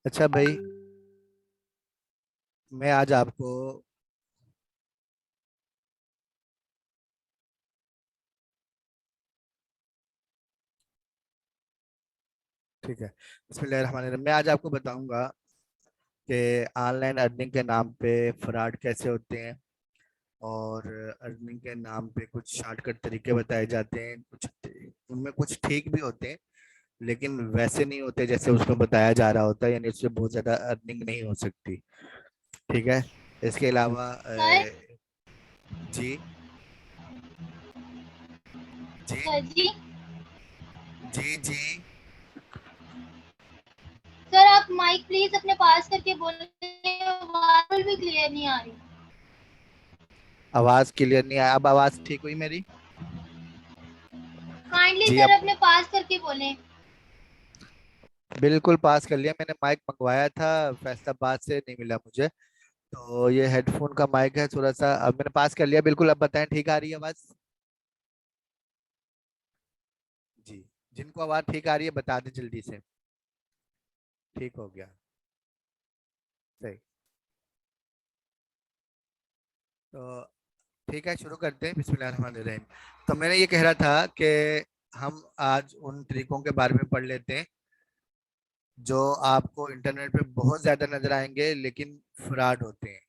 अच्छा भाई, मैं आज आपको ठीक है। बिस्मिल्लाहिर्रहमानिर्रहीम। मैं आज आपको बताऊंगा कि ऑनलाइन अर्निंग के नाम पे फ्रॉड कैसे होते हैं, और अर्निंग के नाम पे कुछ शॉर्टकट तरीके बताए जाते हैं। कुछ उनमें कुछ ठीक भी होते हैं, लेकिन वैसे नहीं होते जैसे उसमें बताया जा रहा होता है, यानी उससे बहुत ज़्यादा अर्निंग नहीं हो सकती। ठीक है। इसके अलावा सर। जी जी सर जी। जी जी। सर आप माइक प्लीज अपने पास करके बोलें, आवाज भी क्लियर नहीं आ रही। आवाज़ क्लियर नहीं आया? अब आवाज़ ठीक हुई मेरी? काइंडली जी, सर अब अपने पास करके बोलें। बिल्कुल पास कर लिया। मैंने माइक मंगवाया था, फैसलाबाद से नहीं मिला मुझे। तो ये हेडफोन का माइक है थोड़ा सा। अब मैंने पास कर लिया बिल्कुल। अब बताएं, ठीक आ रही है आवाज? जी। जिनको आवाज ठीक आ रही है बता दें जल्दी से। ठीक हो गया। सही। तो ठीक है, शुरू करते हैं। बिस्मिल्लाहिर्रहमानिर्रहीम। तो मैंने ये कह रहा था कि हम आज उन तरीकों के बारे में पढ़ लेते हैं जो आपको इंटरनेट पे बहुत ज्यादा नजर आएंगे लेकिन फ्रॉड होते हैं।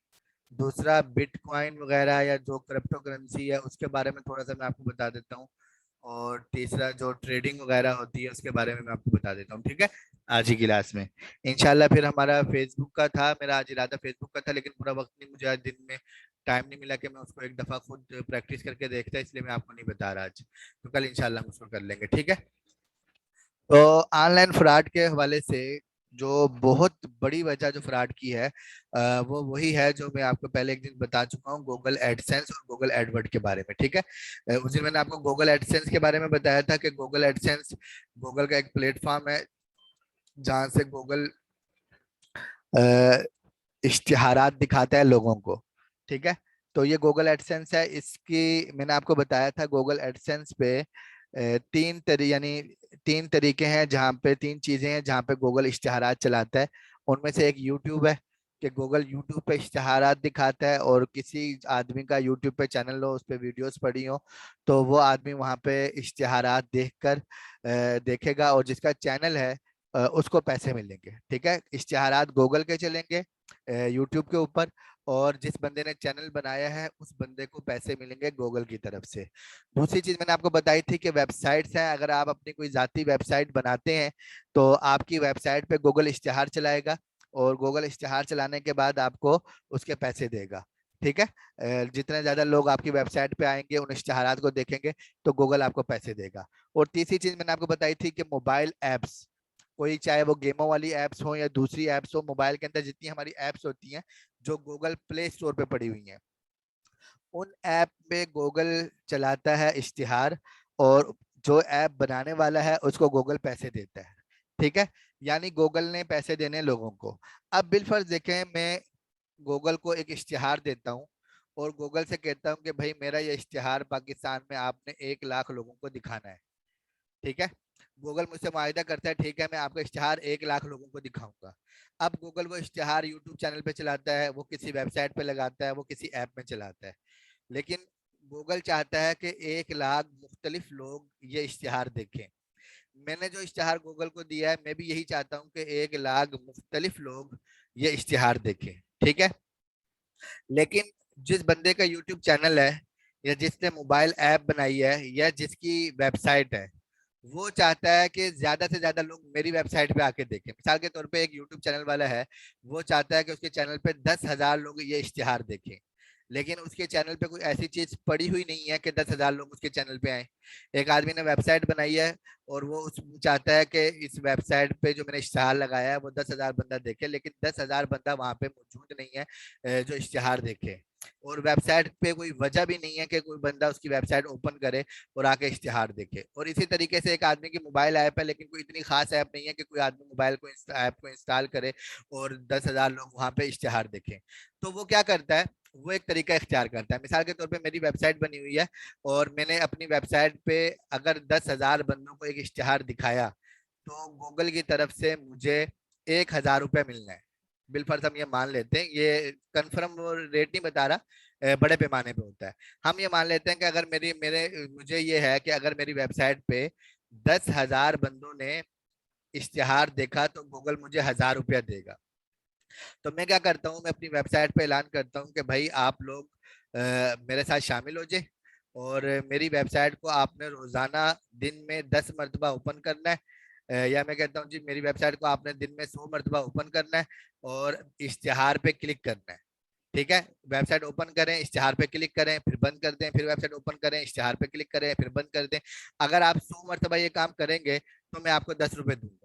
दूसरा, बिटकॉइन वगैरह या जो क्रिप्टो करेंसी है उसके बारे में थोड़ा सा मैं आपको बता देता हूँ। और तीसरा, जो ट्रेडिंग वगैरह होती है उसके बारे में मैं आपको बता देता हूँ। ठीक है, आज ही क्लास में इंशाल्लाह। फिर हमारा फेसबुक का था, मेरा आज इरादा फेसबुक का था, लेकिन पूरा वक्त नहीं, मुझे आज दिन में टाइम नहीं मिला कि मैं उसको एक दफ़ा खुद प्रैक्टिस करके देखता, इसलिए मैं आपको नहीं बता रहा आज। तो कल इंशाल्लाह हम उसको कर लेंगे। ठीक है। तो ऑनलाइन फ्रॉड के हवाले से जो बहुत बड़ी वजह जो फ्रॉड की है, वो वही है जो मैं आपको पहले एक दिन बता चुका हूँ, गूगल एडसेंस और गूगल एडवर्ड के बारे में। ठीक है। उस दिन मैंने आपको गूगल एडसेंस के बारे में बताया था कि गूगल एडसेंस गूगल का एक प्लेटफॉर्म है जहाँ से गूगल इश्तिहारात दिखाता है लोगों को। ठीक है। तो ये गूगल एडसेंस है। इसकी मैंने आपको बताया था गूगल एडसेंस पे यानी तीन तरीके हैं, जहाँ पे तीन चीजें हैं जहाँ पे गूगल इश्तिहारात चलाता है। उनमें से एक यूट्यूब है कि गूगल यूट्यूब पे इश्तिहारात दिखाता है, और किसी आदमी का यूट्यूब पे चैनल हो, उस पे वीडियोस पड़ी हो, तो वो आदमी वहाँ पे इश्तिहारात देखकर देखेगा, और जिसका चैनल है उसको पैसे मिलेंगे। ठीक है। इश्तिहारात गूगल के चलेंगे यूट्यूब के ऊपर, और जिस बंदे ने चैनल बनाया है उस बंदे को पैसे मिलेंगे गूगल की तरफ से। दूसरी चीज मैंने आपको बताई थी कि वेबसाइट्स हैं, अगर आप अपनी कोई जाती वेबसाइट बनाते हैं तो आपकी वेबसाइट पे गूगल इश्तिहार चलाएगा, और गूगल इश्तिहार चलाने के बाद आपको उसके पैसे देगा। ठीक है। जितने ज्यादा लोग आपकी वेबसाइट पे आएंगे, उन इश्तिहारात को देखेंगे, तो गूगल आपको पैसे देगा। और तीसरी चीज मैंने आपको बताई थी कि मोबाइल एप्स, कोई चाहे वो गेमों वाली एप्स हो या दूसरी एप्स हो, मोबाइल के अंदर जितनी हमारी एप्स होती हैं जो गूगल प्ले स्टोर पे पड़ी हुई हैं, उन ऐप पे गूगल चलाता है इश्तिहार, और जो ऐप बनाने वाला है उसको गूगल पैसे देता है। ठीक है। यानी गूगल ने पैसे देने लोगों को। अब बिलफर्ज देखें, मैं गूगल को एक इश्तिहार देता हूँ और गूगल से कहता हूँ कि भाई मेरा ये इश्तिहार पाकिस्तान में आपने 1 लाख लोगों को दिखाना है। ठीक है। गूगल मुझसे मुआहिदा करता है, ठीक है मैं आपका इश्तिहार 1 लाख लोगों को दिखाऊंगा। अब गूगल वो इश्तिहार यूट्यूब चैनल पे चलाता है, वो किसी वेबसाइट पे लगाता है, वो किसी ऐप में चलाता है, लेकिन गूगल चाहता है कि 1 लाख मुख्तलिफ लोग ये इश्तिहार देखें। मैंने जो इश्तिहार गूगल को दिया है, मैं भी यही चाहता हूँ कि 1 लाख मुख्तलिफ लोग ये इश्तिहार देखें। ठीक है। लेकिन जिस बंदे का यूट्यूब चैनल है, या जिसने मोबाइल ऐप बनाई है, या जिसकी वेबसाइट है, वो चाहता है कि ज्यादा से ज्यादा लोग मेरी वेबसाइट पे आके देखें। मिसाल के तौर पे एक यूट्यूब चैनल वाला है, वो चाहता है कि उसके चैनल पे 10,000 लोग ये इश्तिहार देखें, लेकिन उसके चैनल पे कोई ऐसी चीज पड़ी हुई नहीं है कि 10,000 लोग उसके चैनल पे आए। एक आदमी ने वेबसाइट बनाई है, और वो उस चाहता है कि इस वेबसाइट पे जो मैंने इश्तिहार लगाया है वो 10,000 बंदा देखे, लेकिन 10,000 बंदा वहां पे मौजूद नहीं है जो इश्तिहार देखे। और वेबसाइट पे कोई वजह भी नहीं है कि कोई बंदा उसकी वेबसाइट ओपन करे और आके इश्तिहार देखे। और इसी तरीके से एक आदमी की मोबाइल ऐप है, लेकिन कोई इतनी खास ऐप नहीं है कि कोई आदमी मोबाइल को ऐप को इंस्टॉल करे और 10,000 लोग वहां पे इश्तिहार देखें। तो वो क्या करता है, वो एक तरीका इख्तियार करता है। मिसाल के तौर पे मेरी वेबसाइट बनी हुई है, और मैंने अपनी वेबसाइट पे अगर 10,000 बंदों को एक इश्तिहार दिखाया, तो गूगल की तरफ से मुझे 1,000 रुपये मिलना है। बिलफर्ज हम ये मान लेते हैं, ये कंफर्म रेट नहीं बता रहा, बड़े पैमाने पे होता है। हम ये मान लेते हैं कि अगर मेरी मेरे मुझे ये है कि अगर मेरी वेबसाइट पे 10,000 बंदों ने इश्तिहार देखा तो गूगल मुझे 1,000 रुपया देगा। तो मैं क्या करता हूँ, मैं अपनी वेबसाइट पे ऐलान करता हूँ कि भाई आप लोग मेरे साथ शामिल हो जाए, और मेरी वेबसाइट को आपने रोजाना दिन में 10 मरतबा ओपन करना है। या मैं कहता हूँ जी मेरी वेबसाइट को आपने दिन में 100 मरतबा ओपन करना है और इश्तिहार पे क्लिक करना है। ठीक है, वेबसाइट ओपन करें, इश्तिहार पे क्लिक करें, फिर बंद कर दें, फिर वेबसाइट ओपन करें, इश्तिहार पे क्लिक करें, फिर बंद कर दें। अगर आप 100 मरतबा ये काम करेंगे तो मैं आपको 10 रुपए दूंगा।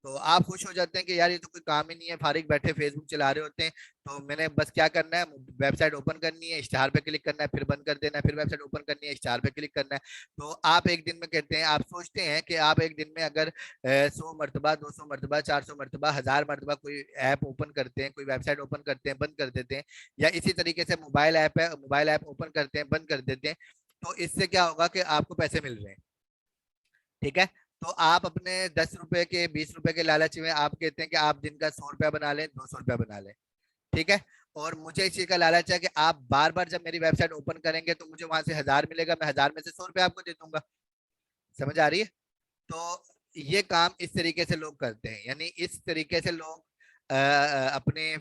तो आप खुश हो जाते हैं कि यार ये तो कोई काम ही नहीं है, फारिग बैठे फेसबुक चला रहे होते हैं, तो मैंने बस क्या करना है, वेबसाइट ओपन करनी है, इश्तिहार पे क्लिक करना है, फिर बंद कर देना है, फिर वेबसाइट ओपन करनी है, इश्तिहार पे क्लिक करना है। तो आप एक दिन में कहते हैं, आप सोचते हैं कि आप एक दिन में अगर 100 मरतबा, 200 मरतबा, 400 मरतबा, 1,000 मरतबा कोई ऐप ओपन करते हैं, कोई वेबसाइट ओपन करते हैं, बंद कर देते हैं, या इसी तरीके से मोबाइल ऐप है, मोबाइल ऐप ओपन करते हैं, बंद कर देते हैं, तो इससे क्या होगा कि आपको पैसे मिल रहे हैं। ठीक है, तो आप अपने 10 रुपए के, 20 रुपए के लालच में आप कहते हैं कि आप दिन का 100 रुपया बना लें, 200 रुपया बना लें। ठीक है, और मुझे इस चीज का लालच है कि आप बार बार जब मेरी वेबसाइट ओपन करेंगे तो मुझे वहां से 1,000 मिलेगा, मैं 1,000 में से 100 रुपया आपको दे दूंगा। समझ आ रही है? तो ये काम इस तरीके से लोग करते हैं, यानी इस तरीके से लोग अपने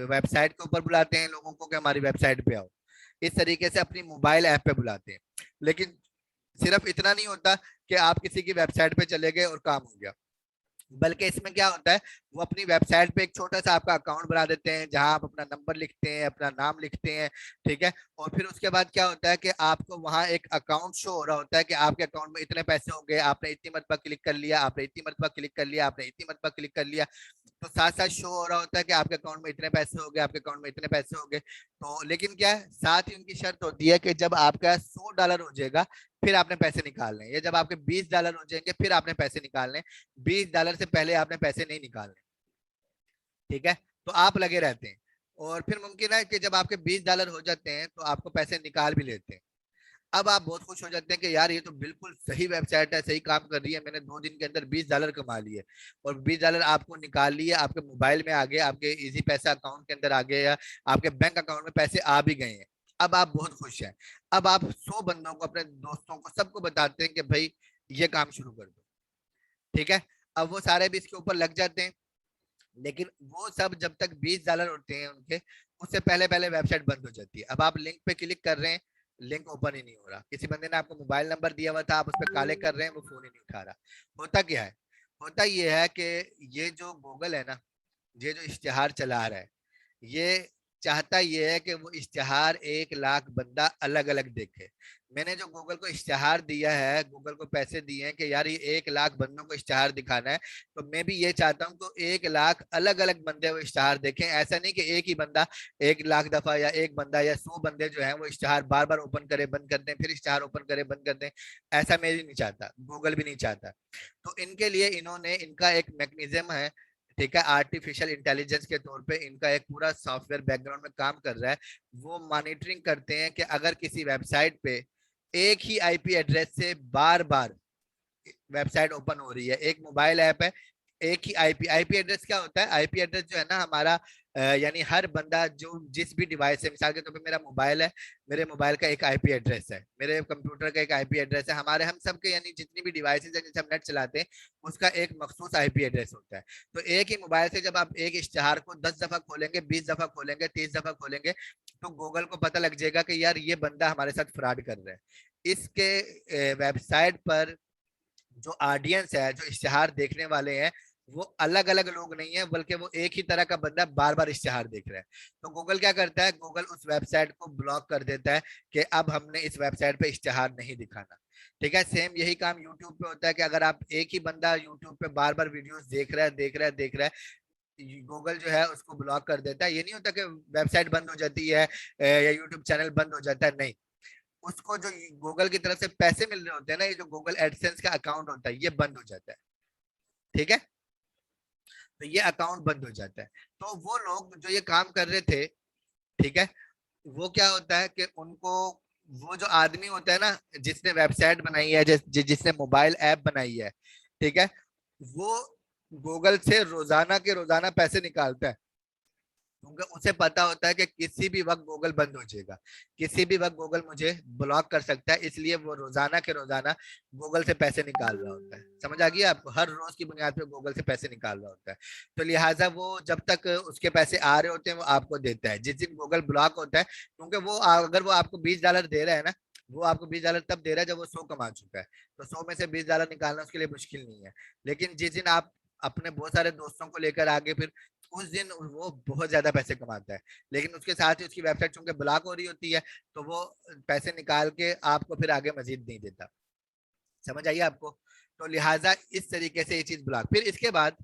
वेबसाइट के ऊपर बुलाते हैं लोगों को कि हमारी वेबसाइट पे आओ। इस तरीके से अपनी मोबाइल ऐप पे बुलाते हैं। लेकिन सिर्फ इतना नहीं होता कि आप किसी की वेबसाइट पे चले गए और काम हो गया, बल्कि इसमें क्या होता है, वो अपनी वेबसाइट पे एक छोटा सा आपका अकाउंट बना देते हैं जहां आप अपना नंबर लिखते हैं, अपना नाम लिखते हैं। ठीक है, और फिर उसके बाद क्या होता है कि आपको वहां एक अकाउंट शो हो रहा होता है कि आपके अकाउंट में इतने पैसे हो गए, आपने इतनी मरतबा क्लिक कर लिया, आपने इतनी मरतबा क्लिक कर लिया, आपने इतनी मरतबा क्लिक कर लिया। तो साथ साथ शो हो रहा होता है कि आपके अकाउंट में इतने पैसे हो गए, आपके अकाउंट में इतने पैसे हो गए। तो लेकिन क्या है, साथ ही उनकी शर्त होती है कि जब आपका $100 हो जाएगा फिर आपने पैसे निकालने हैं, या जब आपके $20 हो जाएंगे फिर आपने पैसे निकालने। $20 से पहले आपने पैसे नहीं निकालने। ठीक है, तो आप लगे रहते हैं, और फिर मुमकिन है कि जब आपके $20 हो जाते हैं तो आपको पैसे निकाल भी लेते हैं। अब आप बहुत खुश हो जाते हैं कि यार ये तो बिल्कुल सही वेबसाइट है, सही काम कर रही है, मैंने 2 दिन के अंदर $20 कमा लिए, और $20 आपको निकाल लिए, आपके मोबाइल में आ गए, आपके इजी पैसा अकाउंट के अंदर आ गए, या आपके बैंक अकाउंट में पैसे आ भी गए हैं। अब आप बहुत खुश हैं। अब आप 100 बंदों को, अपने दोस्तों को, सबको बताते हैं कि भाई ये काम शुरू कर दो। ठीक है, अब वो सारे भी इसके ऊपर लग जाते हैं, लेकिन वो सब जब तक $20 होते हैं उनके, उससे पहले पहले वेबसाइट बंद हो जाती है। अब आप लिंक पे क्लिक कर रहे हैं, लिंक ओपन ही नहीं हो रहा, किसी बंदे ने आपको मोबाइल नंबर दिया हुआ था, आप उस पर काले कर रहे हैं, वो फोन ही नहीं उठा रहा। होता क्या है, होता ये है कि ये जो गूगल है ना, ये जो इश्तिहार चला रहा है, ये चाहता ये है कि वो इश्तिहार 1 लाख बंदा अलग अलग देखे। मैंने जो गूगल को इश्तिहार दिया है, गूगल को पैसे दिए हैं कि यार ये 1 लाख बंदों को इश्तिहार दिखाना है, तो मैं भी ये चाहता हूँ तो 1 लाख अलग अलग बंदे वो इश्तिहार देखें। ऐसा नहीं कि एक ही बंदा 1 लाख दफा, या एक बंदा या 100 बंदे जो है वो इश्तिहार बार बार ओपन करे, बंद कर दें, फिर इश्तिहार ओपन करे, बंद कर दें। ऐसा मैं भी नहीं चाहता, गूगल भी नहीं चाहता। तो इनके लिए इन्होंने, इनका एक मैकेनिज्म है, ठीक है, आर्टिफिशियल इंटेलिजेंस के तौर पे इनका एक पूरा सॉफ्टवेयर बैकग्राउंड में काम कर रहा है। वो मॉनिटरिंग करते हैं कि अगर किसी वेबसाइट पे एक ही आईपी एड्रेस से बार बार वेबसाइट ओपन हो रही है, एक मोबाइल ऐप है, एक ही आईपी, आईपी एड्रेस क्या होता है, आईपी एड्रेस जो है ना हमारा, यानी हर बंदा जो जिस भी डिवाइस है, मिसाल के तौर पे मेरा मोबाइल है, मेरे मोबाइल का एक आईपी एड्रेस है, मेरे कंप्यूटर का एक आईपी एड्रेस है, हमारे हम सब के, यानी जितनी भी डिवाइसेज है जिनसे हम नेट चलाते हैं, उसका एक मखसूस आईपी एड्रेस होता है। तो एक ही मोबाइल से जब आप एक इश्तिहार को 10 दफा खोलेंगे, 20 दफा खोलेंगे, 30 दफा खोलेंगे, तो गूगल को पता लग जाएगा कि यार ये बंदा हमारे साथ फ्रॉड कर रहा है। इसके वेबसाइट पर जो ऑडियंस है, जो इश्तिहार देखने वाले हैं, वो अलग अलग लोग नहीं है, बल्कि वो एक ही तरह का बंदा बार बार इश्तिहार देख रहा है। तो गूगल क्या करता है, गूगल उस वेबसाइट को ब्लॉक कर देता है कि अब हमने इस वेबसाइट पे इश्तिहार नहीं दिखाना। ठीक है, सेम यही काम यूट्यूब पे होता है कि अगर आप एक ही बंदा यूट्यूब पे बार बार वीडियोस देख रहा है, देख रहा है, देख रहा है, गूगल जो है उसको ब्लॉक कर देता है। ये नहीं होता कि वेबसाइट बंद हो जाती है या यूट्यूब चैनल बंद हो जाता है, नहीं, उसको जो गूगल की तरफ से पैसे मिल रहे होते हैं ना, ये जो गूगल एडसेंस का अकाउंट होता है, ये बंद हो जाता है। ठीक है, तो ये अकाउंट बंद हो जाता है। तो वो लोग जो ये काम कर रहे थे, ठीक है, वो क्या होता है कि उनको, वो जो आदमी होता है ना जिसने वेबसाइट बनाई है, जिसने मोबाइल ऐप बनाई है, ठीक है, वो गूगल से रोजाना के रोजाना पैसे निकालता है, क्योंकि उसे पता होता है कि किसी भी वक्त गूगल बंद हो जाएगा, किसी भी वक्त गूगल मुझे ब्लॉक कर सकता है, इसलिए वो रोजाना के रोजाना गूगल से पैसे निकाल रहा होता है। समझ आ गया आपको? हर रोज की बुनियाद पे गूगल से पैसे निकाल रहा होता है। तो लिहाजा वो जब तक उसके पैसे आ रहे होते हैं वो आपको देता है। जिस दिन गूगल ब्लॉक होता है, क्योंकि वो अगर वो आपको $20 दे रहा है ना, वो आपको $20 तब दे रहा है जब वो 100 कमा चुका है। तो 100 में से $20 निकालना उसके लिए मुश्किल नहीं है। लेकिन जिस दिन आप अपने बहुत सारे दोस्तों को लेकर आगे, फिर उस दिन वो बहुत ज्यादा पैसे कमाता है। लेकिन उसके साथ ही उसकी वेबसाइट चूंकि ब्लॉक हो रही होती है, तो वो पैसे निकाल के आपको फिर आगे मजीद नहीं देता। समझ आइए आपको? तो लिहाजा इस तरीके से ये चीज ब्लॉक। फिर इसके बाद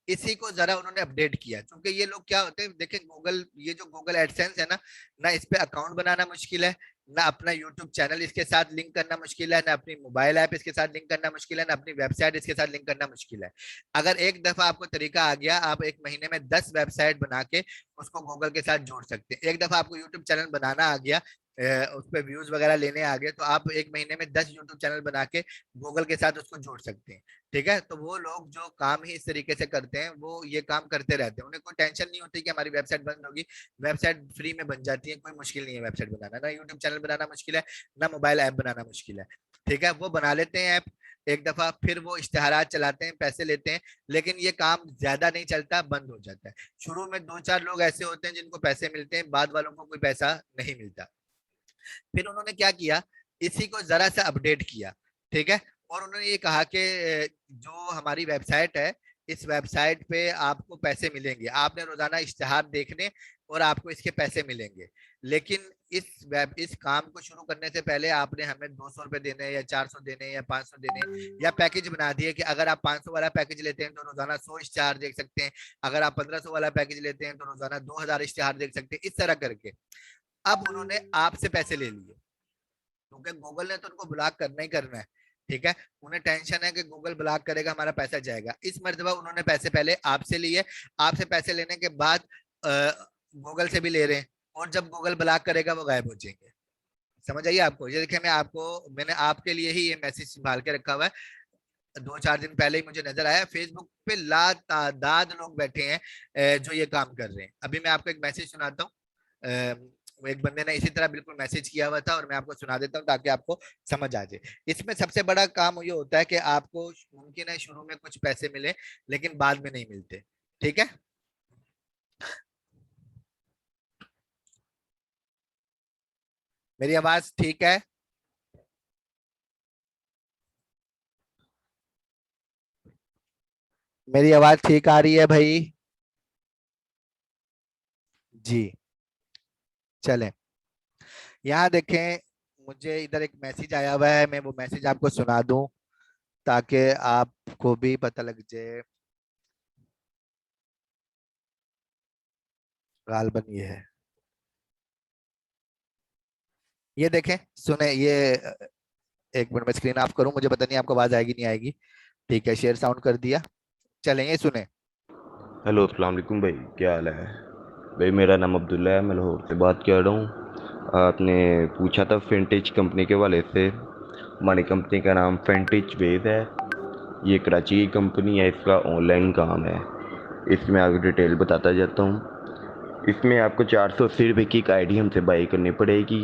इसी को जरा उन्होंने अपडेट किया, क्योंकि ये लोग क्या होते हैं देखें, गूगल, ये जो गूगल एडसेंस है ना, ना इस पे अकाउंट बनाना मुश्किल है, ना अपना यूट्यूब चैनल इसके साथ लिंक करना मुश्किल है, ना अपनी मोबाइल ऐप इसके साथ लिंक करना मुश्किल है, ना अपनी वेबसाइट इसके साथ लिंक करना मुश्किल है। अगर एक दफा आपको तरीका आ गया, आप एक महीने में 10 वेबसाइट बना के उसको गूगल के साथ जोड़ सकते हैं। एक दफा आपको यूट्यूब चैनल बनाना आ गया, उस पर व्यूज वगैरह लेने आ गए, तो आप एक महीने में 10 यूट्यूब चैनल बना के गूगल के साथ उसको जोड़ सकते हैं। ठीक है? तो वो लोग जो काम ही इस तरीके से करते हैं, वो ये काम करते रहते हैं, उन्हें कोई टेंशन नहीं होती कि हमारी वेबसाइट बंद होगी। वेबसाइट फ्री में बन जाती है, कोई मुश्किल नहीं है वेबसाइट बनाना, ना यूट्यूब चैनल बनाना मुश्किल है, ना मोबाइल ऐप बनाना मुश्किल है। ठीक है? वो बना लेते हैं ऐप एक दफा, फिर वो इश्तेहारात चलाते हैं, पैसे लेते हैं, लेकिन ये काम ज्यादा नहीं चलता, बंद हो जाता है। शुरू में 2-4 लोग ऐसे होते हैं जिनको पैसे मिलते हैं, बाद वालों को कोई पैसा नहीं मिलता। फिर उन्होंने क्या किया, इसी को जरा सा अपडेट किया। ठीक है? और उन्होंने ये कहा कि जो हमारी वेबसाइट है, इस वेबसाइट पे आपको पैसे मिलेंगे, आपने रोजाना इश्तेहार देखने और आपको इसके पैसे मिलेंगे। लेकिन इस काम को शुरू करने से पहले आपने हमें ₹200 देने, या 400 देने, या 500 देने, या पैकेज बना दिए कि अगर आप 500 वाला पैकेज लेते हैं तो रोजाना 100 इश्तेहार देख सकते हैं, अगर आप 1500 वाला पैकेज लेते हैं तो रोजाना 2000 इश्तेहार देख सकते हैं, इस तरह करके। अब उन्होंने आपसे पैसे ले लिए, क्योंकि गूगल ने तो उनको ब्लॉक करना ही करना है। ठीक है? उन्हें टेंशन है कि गूगल ब्लॉक करेगा, हमारा पैसा जाएगा। इस मर्तबा उन्होंने पैसे पहले आपसे लिए, आपसे पैसे लेने के बाद गूगल से भी ले रहे हैं, और जब गूगल ब्लॉक करेगा वो गायब हो जाएंगे। समझ आइए आपको? ये देखिए, मैंने आपके लिए ही ये मैसेज संभाल के रखा हुआ है। 2-4 दिन पहले ही मुझे नजर आया, फेसबुक पे ला तादाद लोग बैठे हैं जो ये काम कर रहे हैं। अभी मैं आपको एक मैसेज सुनाता हूँ। वो एक बंदे ने इसी तरह बिल्कुल मैसेज किया हुआ था, और मैं आपको सुना देता हूँ ताकि आपको समझ आ जाए। इसमें सबसे बड़ा काम ये होता है कि आपको मुमकिन है शुरू में कुछ पैसे मिले, लेकिन बाद में नहीं मिलते। ठीक है? मेरी आवाज ठीक है? मेरी आवाज ठीक आ रही है भाई? जी। चलें, यहाँ देखें, मुझे इधर एक मैसेज आया हुआ है, मैं वो मैसेज आपको सुना दूं ताकि आपको भी पता लग जाए। गालबन ये है, ये देखें, सुने ये। एक मिनट में स्क्रीन ऑफ करूं, मुझे पता नहीं आपको आवाज आएगी नहीं आएगी। ठीक है, शेयर साउंड कर दिया। चलें, ये सुने। हेलो, अस्सलाम वालेकुम भाई, क्या हाल है? भाई मेरा नाम अब्दुल्ला है, मैं लाहौर से बात कर रहा हूँ। आपने पूछा था फिनटेज कंपनी के वाले से। हमारी कंपनी का नाम फिनटेज वेज है। ये कराची की कंपनी है, इसका ऑनलाइन काम है। इसमें आपको डिटेल बताता जाता हूँ। इसमें आपको 480 रुपये की एक आईडी हमसे बाई करनी पड़ेगी।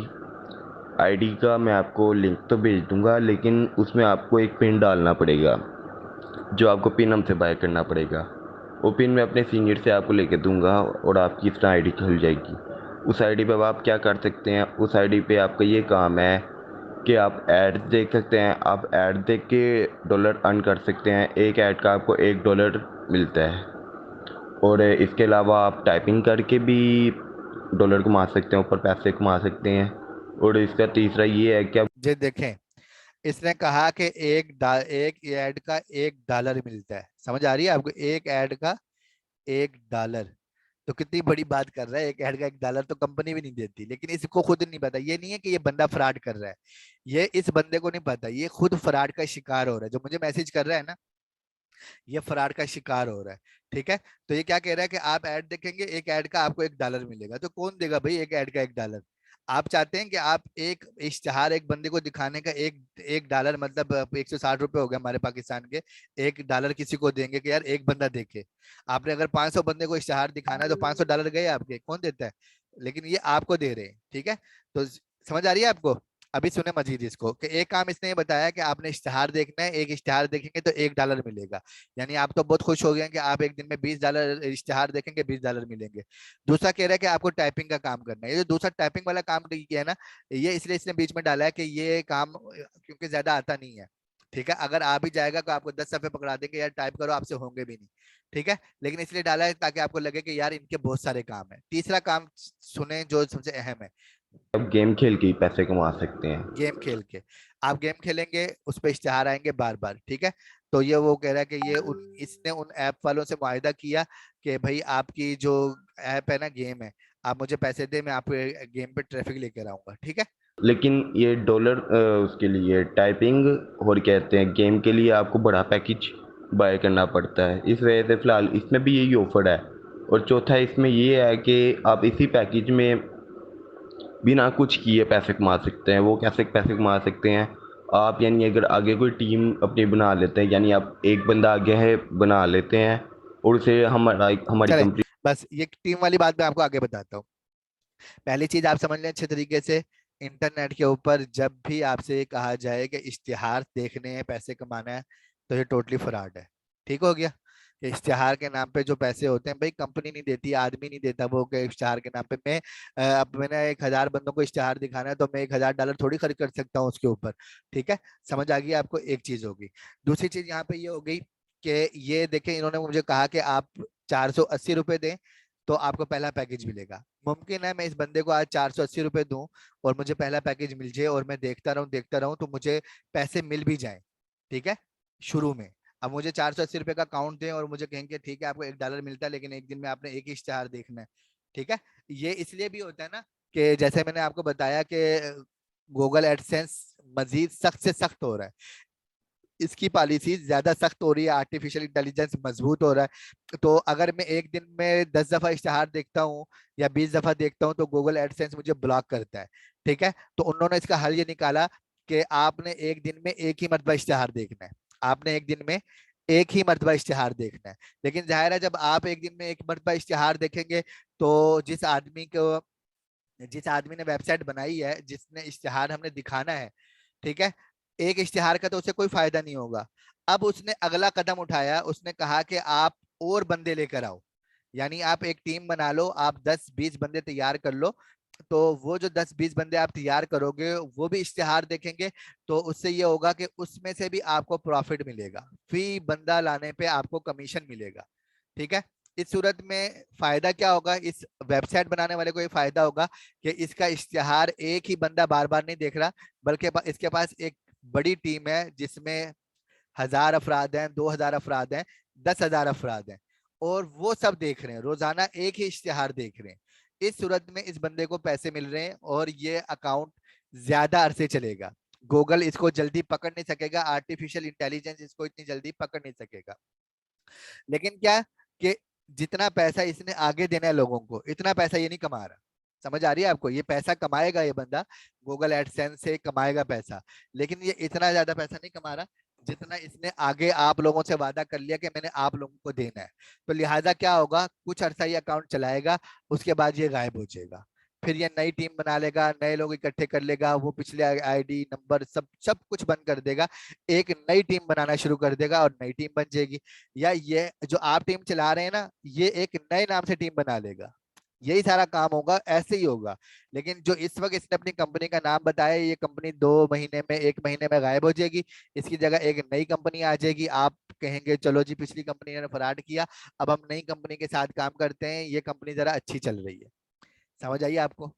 आईडी का मैं आपको लिंक तो भेज दूँगा, लेकिन उसमें आपको एक पिन डालना पड़ेगा, जो आपको पिन हमसे बाय करना पड़ेगा। वो पिन मैं अपने सीनियर से आपको लेके दूंगा, और आपकी इस तरह आईडी खुल जाएगी। उस आईडी पे अब आप क्या कर सकते हैं, उस आईडी पे आपका ये काम है कि आप ऐड देख सकते हैं। आप ऐड देख के डॉलर अर्न कर सकते हैं। एक ऐड का आपको $1 मिलता है। और इसके अलावा आप टाइपिंग करके भी डॉलर कमा सकते हैं, ऊपर पैसे कमा सकते हैं। और इसका तीसरा ये है कि आप ये देखें, इसने कहा कि एक ऐड का $1 मिलता है। समझ आ रही है आपको? एक ऐड का $1। तो कितनी बड़ी बात कर रहा है, एक ऐड का $1 तो कंपनी भी नहीं देती, लेकिन इसको खुद नहीं पता। ये नहीं है कि ये बंदा फ्रॉड कर रहा है, ये इस बंदे को नहीं पता, ये खुद फ्रॉड का शिकार हो रहा है। जो मुझे मैसेज कर रहा है ना, ये फ्रॉड का शिकार हो रहा है। ठीक है? तो ये क्या कह रहा है कि आप ऐड देखेंगे, एक ऐड का आपको $1 मिलेगा। तो कौन देगा भाई एक ऐड का $1? आप चाहते हैं कि आप एक इश्तिहार एक बंदे को दिखाने का $1 मतलब $160 हो गए हमारे पाकिस्तान के। $1 किसी को देंगे कि यार एक बंदा देखे। आपने अगर 500 बंदे को इश्तिहार दिखाना है तो $500 गए आपके, कौन देता है? लेकिन ये आपको दे रहे हैं, ठीक है। तो समझ आ रही है आपको? अभी सुने मजीद इसको कि एक काम इसने ये बताया कि आपने इश्तिहार देखना है, एक इश्तिहार देखेंगे तो $1 मिलेगा। यानी आप तो बहुत खुश हो गए कि आप एक दिन में $20 इश्तिहार देखेंगे, $20 मिलेंगे। दूसरा कह रहा है कि आपको टाइपिंग का काम करना है। ये जो दूसरा टाइपिंग वाला काम किया है ना, ये इसलिए इसने बीच में डाला है कि ये काम क्योंकि ज्यादा आता नहीं है, ठीक है। अगर आ भी जाएगा तो आपको 10 सफ़े पकड़ा देंगे, यार टाइप करो, आपसे होंगे भी नहीं, ठीक है। लेकिन इसलिए डाला है ताकि आपको लगे कि यार इनके बहुत सारे काम है। तीसरा काम सुने जो सबसे अहम है। अब गेम खेल के ही पैसे कमा सकते हैं। गेम खेल के आप गेम खेलेंगे, उस पर इश्तेहार आएंगे बार बार, ठीक है। तो ये वो कह रहा है कि ये इसने उन ऐप वालों से मुआहिदा किया कि भाई आपकी जो ऐप है ना, गेम है, आप मुझे पैसे दे, मैं आपके गेम पे ट्रैफिक लेकर आऊंगा, ठीक है। लेकिन ये डॉलर उसके लिए टाइपिंग और कहते हैं गेम के लिए आपको बड़ा पैकेज बाय करना पड़ता है। इस वजह से फ़िलहाल इसमें भी यही ऑफर है। और चौथा इसमें ये है कि आप इसी पैकेज में बिना कुछ किए पैसे कमा सकते हैं। वो कैसे पैसे कमा सकते हैं आप, यानी अगर आगे कोई टीम अपनी बना लेते हैं, यानी आप एक बंदा आगे है बना लेते हैं और उसे हमारी चले, कंपनी। बस ये टीम वाली बात मैं आपको आगे बताता हूँ। पहली चीज आप समझ लें अच्छे तरीके से, इंटरनेट के ऊपर जब भी आपसे ये कहा जाए कि इश्तिहार देखने हैं, पैसे कमाना है, तो ये टोटली फ्रॉड है। ठीक हो गया? कि इश्तिहार के नाम पे जो पैसे होते हैं भाई, कंपनी नहीं देती, आदमी नहीं देता वो, के इश्तिहार के नाम पे मैं अब मैंने 1,000 बंदों को इश्तिहार दिखाना है तो मैं $1,000 थोड़ी खर्च कर सकता हूँ उसके ऊपर, ठीक है। समझ आ गई आपको? एक चीज होगी। दूसरी चीज यहाँ पे ये हो गई कि ये देखें, इन्होंने मुझे कहा कि आप $480 दें तो आपको पहला पैकेज मिलेगा। मुमकिन है मैं इस बंदे को आज $480 दूं और मुझे पहला पैकेज मिल जाए और मैं देखता रहूं तो मुझे पैसे मिल भी जाए, ठीक है, शुरू में। अब मुझे $480 का काउंट दें और मुझे कहेंगे ठीक है आपको $1 मिलता है, लेकिन एक दिन में आपने एक ही इश्तेहार देखना है, ठीक है। ये इसलिए भी होता है ना कि जैसे मैंने आपको बताया कि गूगल एडसेंस मजीद सख्त से सख्त हो रहा है, इसकी पॉलिसी ज्यादा सख्त हो रही है, आर्टिफिशियल इंटेलिजेंस मजबूत हो रहा है। तो अगर मैं एक दिन में 10 दफा इश्तेहार देखता हूँ या 20 दफा देखता हूँ तो गूगल एडसेंस मुझे ब्लॉक करता है, ठीक है। तो उन्होंने इसका हल ये निकाला कि आपने एक दिन में एक ही मरतबा इश्तेहार देखना है, आपने एक दिन में एक ही मरतबा इश्तेहार देखना है। लेकिन जाहिर है जब आप एक दिन में एक मरतबा इश्तेहार देखेंगे तो जिस आदमी ने वेबसाइट बनाई है, जिसने इश्तेहार हमने दिखाना है, ठीक है, एक इश्तिहार का तो उसे कोई फायदा नहीं होगा। अब उसने अगला कदम उठाया, उसने कहा कि आप और बंदे लेकर आओ, यानी आप एक टीम बना लो, आप 10-20 बंदे तैयार कर लो। तो वो जो 10-20 बंदे आप तैयार करोगे वो भी इश्तिहार देखेंगे, तो उससे ये होगा कि उसमें से भी आपको प्रॉफिट मिलेगा, फी बंदा लाने पे आपको कमीशन मिलेगा, ठीक है। इस सूरत में फायदा क्या होगा? इस वेबसाइट बनाने वाले को ये फायदा होगा कि इसका इश्तिहार एक ही बंदा बार बार नहीं देख रहा, बल्कि इसके पास एक बड़ी टीम है जिसमें 1,000 अफराद हैं, 2,000 अफराद हैं, 10,000 अफराद हैं, और वो सब देख रहे हैं, रोजाना एक ही इश्तिहार देख रहे हैं। इस सूरत में इस बंदे को पैसे मिल रहे हैं और ये अकाउंट ज्यादा अरसे चलेगा। गूगल इसको जल्दी पकड़ नहीं सकेगा, आर्टिफिशियल इंटेलिजेंस इसको इतनी जल्दी पकड़ नहीं सकेगा। लेकिन क्या कि जितना पैसा इसने आगे देना है लोगों को, इतना पैसा ये नहीं कमा रहा। समझ आ रही है आपको? ये पैसा कमाएगा, ये बंदा गूगल एडसेंस से कमाएगा पैसा, लेकिन ये इतना ज्यादा पैसा नहीं कमा रहा जितना इसने आगे आप लोगों से वादा कर लिया कि मैंने आप लोगों को देना है। तो लिहाजा क्या होगा, कुछ अरसा ये अकाउंट चलाएगा, उसके बाद ये गायब हो जाएगा। फिर ये नई टीम बना लेगा, नए लोग इकट्ठे कर लेगा, वो पिछले आईडी नंबर सब सब कुछ बंद कर देगा, एक नई टीम बनाना शुरू कर देगा और नई टीम बन जाएगी। या ये जो आप टीम चला रहे हैं ना, ये एक नए नाम से टीम बना लेगा, यही सारा काम होगा, ऐसे ही होगा। लेकिन जो इस वक्त इसने अपनी कंपनी का नाम बताया, ये कंपनी 2 महीने में 1 महीने में गायब हो जाएगी, इसकी जगह एक नई कंपनी आ जाएगी। आप कहेंगे चलो जी पिछली कंपनी ने फ्रॉड किया, अब हम नई कंपनी के साथ काम करते हैं, ये कंपनी जरा अच्छी चल रही है। समझ आइए आपको?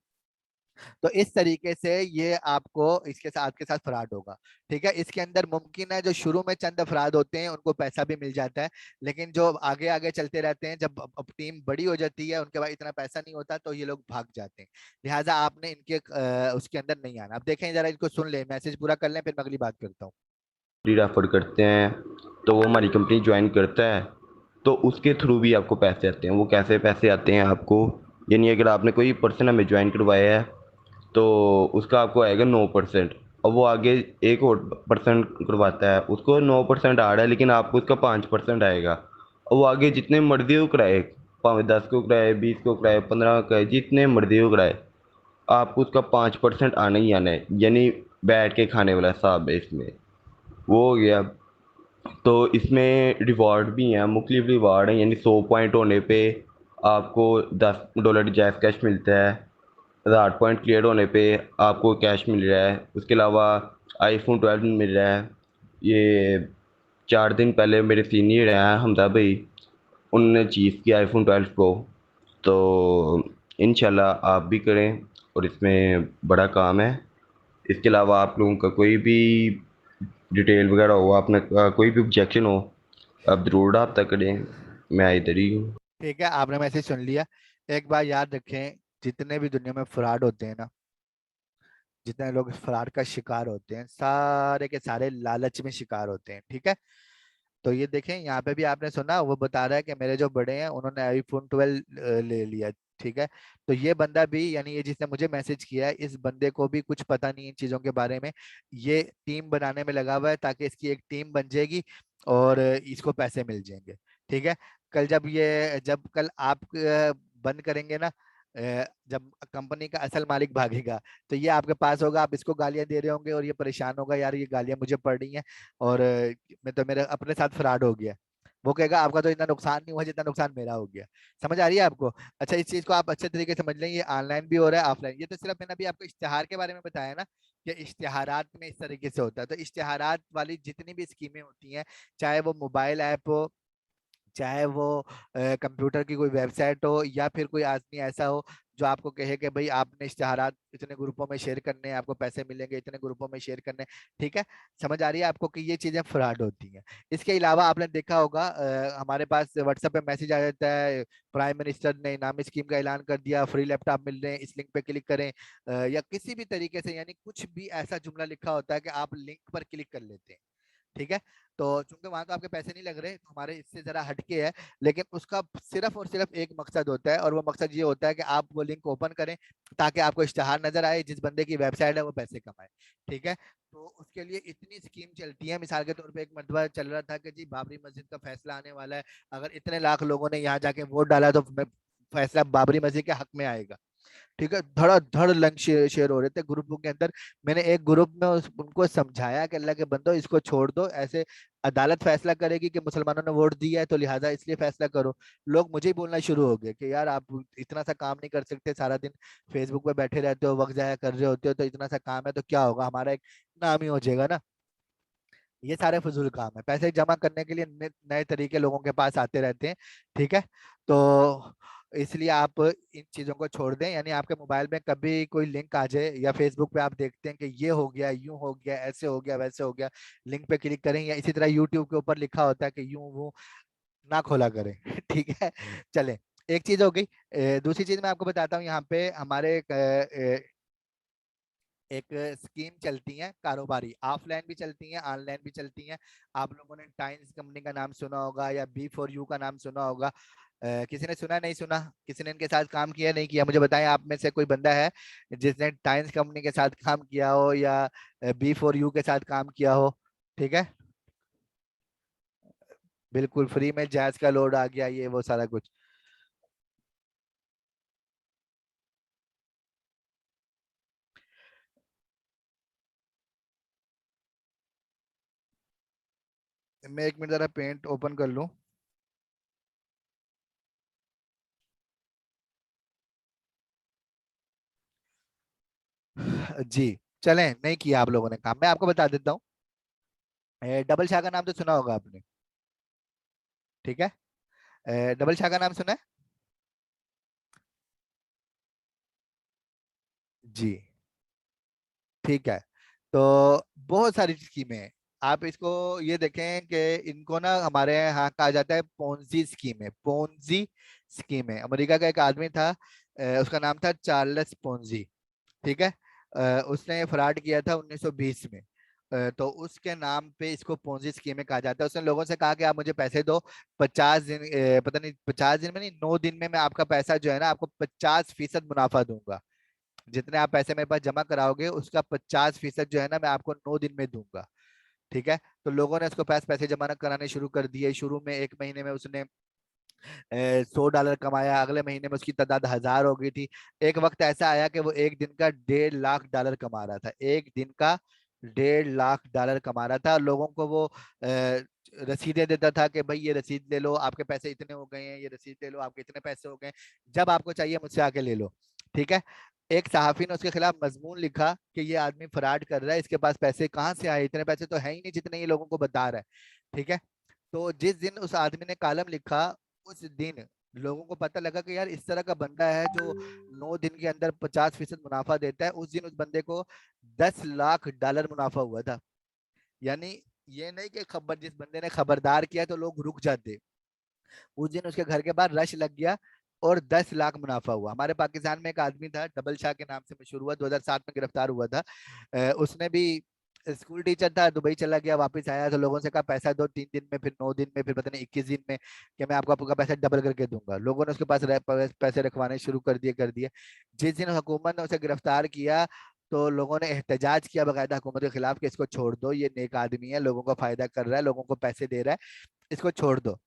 तो इस तरीके से ये आपको इसके साथ के साथ फ्रॉड होगा, ठीक है। इसके अंदर मुमकिन है जो शुरू में चंद अफराद होते हैं उनको पैसा भी मिल जाता है, लेकिन जो आगे आगे चलते रहते हैं, जब अब टीम बड़ी हो जाती है उनके बाद इतना पैसा नहीं होता तो ये लोग भाग जाते हैं। लिहाजा आपने इनके उसके अंदर नहीं आना। अब देखें जरा, इनको सुन ले, मैसेज पूरा कर लें, फिर मैं अगली बात करता हूँ। रेफर करते हैं तो वो हमारी कंपनी ज्वाइन करता है, तो उसके थ्रू भी आपको पैसे आते हैं। वो कैसे पैसे आते हैं आपको, यानी अगर आपने कोई पर्सन हमें ज्वाइन करवाया है तो उसका आपको आएगा 9%। अब वो आगे एक और परसेंट करवाता है, उसको 9% आ रहा है, लेकिन आपको उसका 5% आएगा। और वो आगे जितने मर्जी हो कराए, भावें 10 को कराए, 20 को कराए, 15 को कराए, जितने मर्जी हो कराए, आपको उसका 5% आना ही आना है। यानी बैठ के खाने वाला हिसाब है इसमें। वो हो गया। तो इसमें रिवॉर्ड भी हैं, मुख्तलिफ रिवॉर्ड हैं। यानी 100 पॉइंट होने पे आपको $10 जैस कैश मिलता है। 1000 पॉइंट क्लियर होने पे आपको कैश मिल रहा है। उसके अलावा आईफोन 12 मिल रहा है। ये 4 दिन पहले मेरे सीनियर हैं हमजा भाई, उनने चीज़ की आईफोन 12 प्रो। तो इंशाल्लाह आप भी करें, और इसमें बड़ा काम है। इसके अलावा आप लोगों का कोई भी डिटेल वगैरह हो, आपने कोई भी ऑब्जेक्शन हो, आप ज़रूर रब्ता करें। मैं इधर ही हूँ। ठीक है, आपने मैसेज सुन लिया। एक बार याद रखें, जितने भी दुनिया में फ्रॉड होते हैं ना, जितने लोग फ्रॉड का शिकार होते हैं, सारे के सारे लालच में शिकार होते हैं। ठीक है, तो ये देखें, यहाँ पे भी आपने सुना, वो बता रहा है कि मेरे जो बड़े हैं उन्होंने आईफोन 12 ले लिया। ठीक है, तो ये बंदा भी, यानी ये जिसने मुझे मैसेज किया है, इस बंदे को भी कुछ पता नहीं इन चीजों के बारे में। ये टीम बनाने में लगा हुआ है ताकि इसकी एक टीम बन जाएगी और इसको पैसे मिल जाएंगे। ठीक है, जब कल आप बंद करेंगे ना, जब कंपनी का असल मालिक भागेगा, तो ये आपके पास होगा, आप इसको गालियां दे रहे होंगे और ये परेशान होगा, यार ये गालियां मुझे पड़ रही हैं और मैं तो, मेरे अपने साथ फ्रॉड हो गया। वो कहेगा आपका तो इतना नुकसान नहीं हुआ जितना नुकसान मेरा हो गया। समझ आ रही है आपको? अच्छा, इस चीज को आप अच्छे तरीके से समझ लें, ये ऑनलाइन भी हो रहा है, ऑफलाइन। ये तो सिर्फ मैंने अभी आपको इश्तिहार के बारे में बताया ना, कि इश्तिहारात में इस तरीके से होता है। तो इश्तिहारात वाली जितनी भी स्कीमें होती हैं, चाहे वो मोबाइल ऐप हो, चाहे वो कंप्यूटर की कोई वेबसाइट हो, या फिर कोई आदमी ऐसा हो जो आपको कहे कि भाई आपने इश्तिहारात इतने ग्रुपों में शेयर करने हैं, आपको पैसे मिलेंगे, इतने ग्रुपों में शेयर करने हैं। ठीक है, समझ आ रही है आपको कि ये चीजें फ्रॉड होती हैं। इसके अलावा आपने देखा होगा, हमारे पास व्हाट्सएप पे मैसेज आ जाता है, प्राइम मिनिस्टर ने इनामी स्कीम का ऐलान कर दिया, फ्री लैपटॉप मिल रहे हैं, इस लिंक पे क्लिक करें, या किसी भी तरीके से, यानी कुछ भी ऐसा जुमला लिखा होता है कि आप लिंक पर क्लिक कर लेते हैं। ठीक है, तो चूंकि वहां तो आपके पैसे नहीं लग रहे, तो हमारे इससे जरा हटके है, लेकिन उसका सिर्फ और सिर्फ एक मकसद होता है, और वो मकसद ये होता है कि आप वो लिंक ओपन करें ताकि आपको इश्तिहार नजर आए, जिस बंदे की वेबसाइट है वो पैसे कमाए। ठीक है, तो उसके लिए इतनी स्कीम चलती है। मिसाल के तौर पे एक मरतबा चल रहा था कि जी बाबरी मस्जिद का फैसला आने वाला है, अगर इतने लाख लोगों ने यहाँ जाके वोट डाला तो फैसला बाबरी मस्जिद के हक में आएगा। ठीक है, धड़ाधड़ लिंक शेयर हो रहे थे ग्रुपों के अंदर। मैंने एक ग्रुप में उनको समझाया कि अल्लाह के बंदो, इसको छोड़ दो, ऐसे अदालत फैसला करेगी कि मुसलमानों ने वोट दिया है तो लिहाजा इसलिए फैसला करो। लोग मुझे ही बोलना शुरू हो गए कि यार आप इतना सा काम नहीं कर सकते, सारा दिन फेसबुक पे बैठे रहते हो, वक्त जाया कर रहे होते हो, तो इतना सा काम है तो क्या होगा, हमारा एक नाम ही हो जाएगा ना। ये सारे फजूल काम है, पैसे जमा करने के लिए नए तरीके लोगों के पास आते रहते हैं। ठीक है, तो इसलिए आप इन चीजों को छोड़ दें। यानी आपके मोबाइल में कभी कोई लिंक आ जाए, या फेसबुक पे आप देखते हैं कि ये हो गया, यूं हो गया, ऐसे हो गया, वैसे हो गया, लिंक पे क्लिक करें, या इसी तरह यूट्यूब के ऊपर लिखा होता है कि यूं वो ना खोला करें। ठीक है, चले, एक चीज हो गई। दूसरी चीज मैं आपको बताता हूँ, यहाँ पे हमारे एक स्कीम चलती है कारोबारी, ऑफलाइन भी चलती हैं, ऑनलाइन भी चलती हैं। आप लोगों ने टाइम्स कंपनी का नाम सुना होगा, या B4U का नाम सुना होगा। किसी ने सुना, नहीं सुना? किसी ने इनके साथ काम किया, नहीं किया? मुझे बताएं, आप में से कोई बंदा है जिसने टाइम्स कंपनी के साथ काम किया हो, या B4U के साथ काम किया हो? ठीक है, बिल्कुल फ्री में जैज का लोड आ गया, ये वो सारा कुछ। मैं एक मिनट जरा पेंट ओपन कर लूं। जी, चलें, नहीं किया आप लोगों ने काम, मैं आपको बता देता हूँ। डबल शाह का नाम तो सुना होगा आपने? ठीक है, डबल शाह का नाम सुना है? जी, ठीक है, तो बहुत सारी स्कीमें हैं। आप इसको ये देखें कि इनको ना हमारे यहाँ कहा जाता है पोंजी स्कीम है, पोंजी स्कीम है। अमेरिका का एक आदमी था, उसका नाम था चार्ल्स पोंजी। ठीक है, उसने फ्रॉड किया था 1920 में। तो उसके नाम पे इसको पोंजी स्कीम कहा जाता है। उसने लोगों से कहा कि आप मुझे पैसे दो, 50 दिन, पता नहीं 50 दिन में नहीं, 9 दिन में मैं आपका पैसा जो है ना, आपको 50% मुनाफा दूंगा। जितने आप पैसे मेरे पास जमा कराओगे उसका 50% जो है ना मैं आपको 9 दिन में दूंगा। ठीक है। तो लोगों ने उसको पैसे पैसे जमा कराने शुरू कर दिए। शुरू में 1 महीने में उसने $100 कमाया, अगले महीने में उसकी तादाद 1000 हो गई थी। एक वक्त ऐसा आया कि वो एक दिन का $1.5 लाख कमा रहा था। एक दिन का $1.5 लाख कमा रहा था। लोगों को वो रसीदें देता था कि भाई ये रसीद ले लो, आपके पैसे इतने हो गए हैं, ये रसीद ले लो, आपके इतने पैसे हो गए, जब आपको चाहिए मुझसे आके ले लो। ठीक है। एक सहाफी ने उसके खिलाफ मजमून लिखा कि ये आदमी फ्रॉड कर रहा है, इसके पास पैसे कहाँ से आए, इतने पैसे तो है ही नहीं जितने ये लोगों को बता रहा है। ठीक है। तो जिस दिन उस आदमी ने कॉलम लिखा, उस दिन लोगों को पता लगा कि यार इस तरह का बंदा है जो 9 दिन के अंदर 50% मुनाफा देता है। उस दिन उस बंदे को $10 लाख मुनाफा हुआ था। यानी ये नहीं कि खबर जिस बंदे ने खबरदार किया तो लोग रुक जाते, उस दिन उसके घर के बाहर रश लग गया और 10 लाख मुनाफा हुआ। हमारे पाकिस्तान में एक आदमी था, डबल शाह के नाम से मशहूर हुआ, 2007 में गिरफ्तार हुआ था। उसने भी स्कूल टीचर था, दुबई चला गया, वापस आया तो लोगों से कहा पैसा दो, 3 दिन में, फिर 9 दिन में, फिर पता नहीं 21 दिन में, कि मैं आपको आपका पैसा डबल करके दूंगा। लोगों ने उसके पास पैसे रखवाने शुरू कर दिए। जिस दिन हुकूमत ने उसे गिरफ्तार किया तो लोगों ने एहतजाज किया बाकायदा हुकूमत के खिलाफ कि इसको छोड़ दो, ये नेक आदमी है, लोगों को फायदा कर रहा है, लोगों को पैसे दे रहा है, इसको छोड़ दो।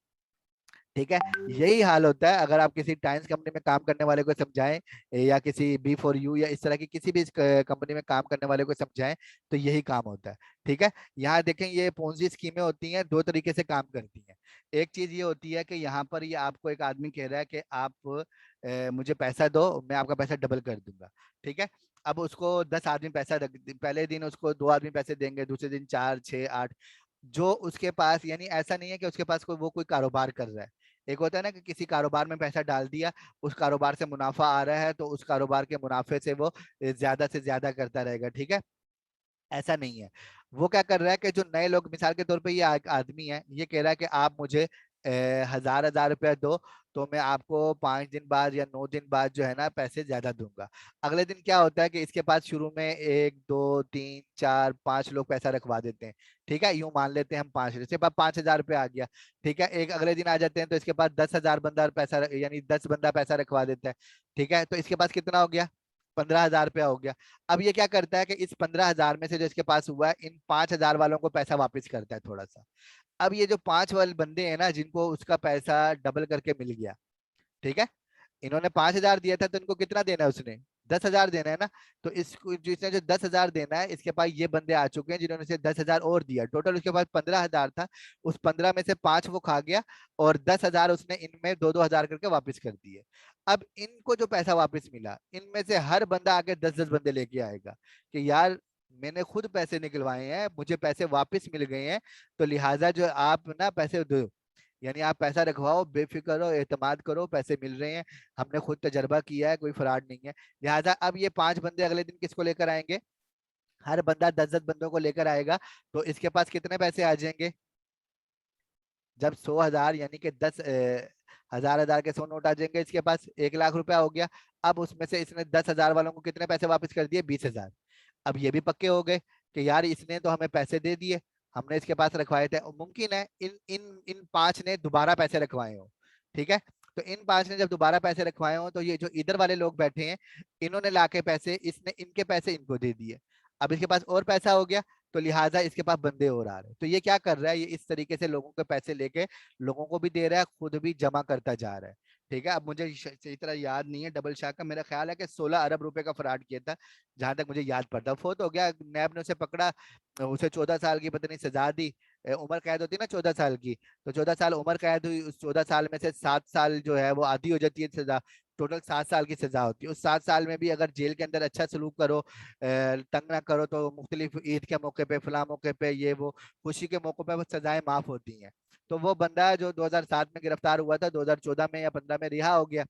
ठीक है। यही हाल होता है अगर आप किसी टाइम्स कंपनी में काम करने वाले को समझाएं, या किसी B4U या इस तरह की किसी भी कंपनी में काम करने वाले को समझाएं, तो यही काम होता है। ठीक है। यहाँ देखें, ये पोंजी स्कीमें होती हैं, दो तरीके से काम करती हैं। एक चीज ये होती है कि यहाँ पर ये आपको एक आदमी कह रहा है कि आप मुझे पैसा दो, मैं आपका पैसा डबल कर दूंगा। ठीक है। अब उसको 10 आदमी पैसा पहले दिन उसको 2 आदमी पैसे देंगे, दूसरे दिन 4, 6, 8। जो उसके पास, यानी ऐसा नहीं है कि उसके पास कोई कारोबार कर रहा है। एक होता है ना कि किसी कारोबार में पैसा डाल दिया, उस कारोबार से मुनाफा आ रहा है तो उस कारोबार के मुनाफे से वो ज्यादा से ज्यादा करता रहेगा। ठीक है। ऐसा नहीं है। वो क्या कर रहा है कि जो नए लोग, मिसाल के तौर पे ये आदमी है, ये कह रहा है कि आप मुझे 1000 रुपया दो, तो मैं आपको 5 दिन बाद या 9 दिन बाद जो है ना पैसे ज्यादा दूंगा। अगले दिन क्या होता है कि इसके पास शुरू में 1, 2, 3, 4, 5 लोग पैसा रखवा देते हैं। ठीक है। यूं मान लेते हैं हम 5, इसके पास 5000 रुपया आ गया। ठीक है। एक अगले दिन आ जाते हैं तो इसके पास 10,000 बंदा पैसा यानी 10 बंदा पैसा रखवा देता है। ठीक है। तो इसके पास कितना हो गया? 15,000 रुपया हो गया। अब ये क्या करता है कि इस 15,000 में से जो इसके पास हुआ है, इन 5,000 वालों को पैसा वापस करता है थोड़ा सा। अब ये जो 5 वाले बंदे हैं ना, जिनको उसका पैसा डबल करके मिल गया, ठीक है, इन्होंने 5,000 दिया था तो इनको कितना देना है? उसने 10,000 देना है ना। तो इसको जो इसने जो 10,000 देना है, इसके पास ये बंदे आ चुके हैं जिन्होंने इसे 10,000 और दिया। टोटल उसके पास 15,000 था। उस 15 में से 5 वो खा गया और 10,000 उसने इनमें 2-2 हजार करके वापस कर दिए। अब इनको जो पैसा वापस मिला, इनमें से हर बंदा आके 10-10 बंदे लेके आएगा कि यार मैंने खुद पैसे निकलवाए हैं, मुझे पैसे वापस मिल गए हैं, तो लिहाजा जो आप ना पैसे दो, यानी आप पैसा रखवाओ, बेफिक्र हो, एतमाद करो, पैसे मिल रहे हैं, हमने खुद तजर्बा किया है, कोई फ्रॉड नहीं है। लिहाजा अब ये 5 बंदे अगले दिन किसको लेकर आएंगे? हर बंदा 10-10 बंदों को लेकर आएगा। तो इसके पास कितने पैसे आ जाएंगे? जब 100,000 यानी कि 10 हजार के 100 नोट आ जाएंगे, इसके पास 1 लाख रुपया हो गया। अब उसमें से इसने 10,000 वालों को कितने पैसे वापस कर दिए? 20,000। अब ये भी पक्के हो गए कि यार इसने तो हमें पैसे दे दिए, हमने इसके पास रखवाए थे, और मुमकिन है इन इन इन 5 ने दोबारा पैसे रखवाए हो। ठीक है। तो इन 5 ने जब दोबारा पैसे रखवाए हो तो ये जो इधर वाले लोग बैठे हैं, इन्होंने लाके पैसे, इसने इनके पैसे इनको दे दिए। अब इसके पास और पैसा हो गया, तो लिहाजा इसके पास बंदे और आ रहे हैं। तो ये क्या कर रहा है? ये इस तरीके से लोगों के पैसे लेके लोगों को भी दे रहा है, खुद भी जमा करता जा रहा है। ठीक है। अब मुझे सही तरह याद नहीं है डबल शाह का, मेरा ख्याल है कि 16 अरब रुपए का फ्रॉड किया था, जहां तक मुझे याद पड़ता। फोत हो गया, नैब ने उसे पकड़ा, उसे 14 साल की पता नहीं सजा दी। उम्र कैद होती है ना 14 साल की, तो 14 साल उम्र कैद हुई। उस 14 साल में से 7 साल जो है वो आधी हो जाती है सजा। टोटल 7 साल की सजा होती है। उस 7 साल में भी अगर जेल के अंदर अच्छा सलूक करो, तंग ना करो, तो मुख्तलिफ ईद के मौके पे, फला मौके पे, ये वो खुशी के मौके पे वो सजाएं माफ होती हैं। तो वो बंदा जो 2007 में गिरफ्तार हुआ था, 2014 में या 15 में रिहा हो गया।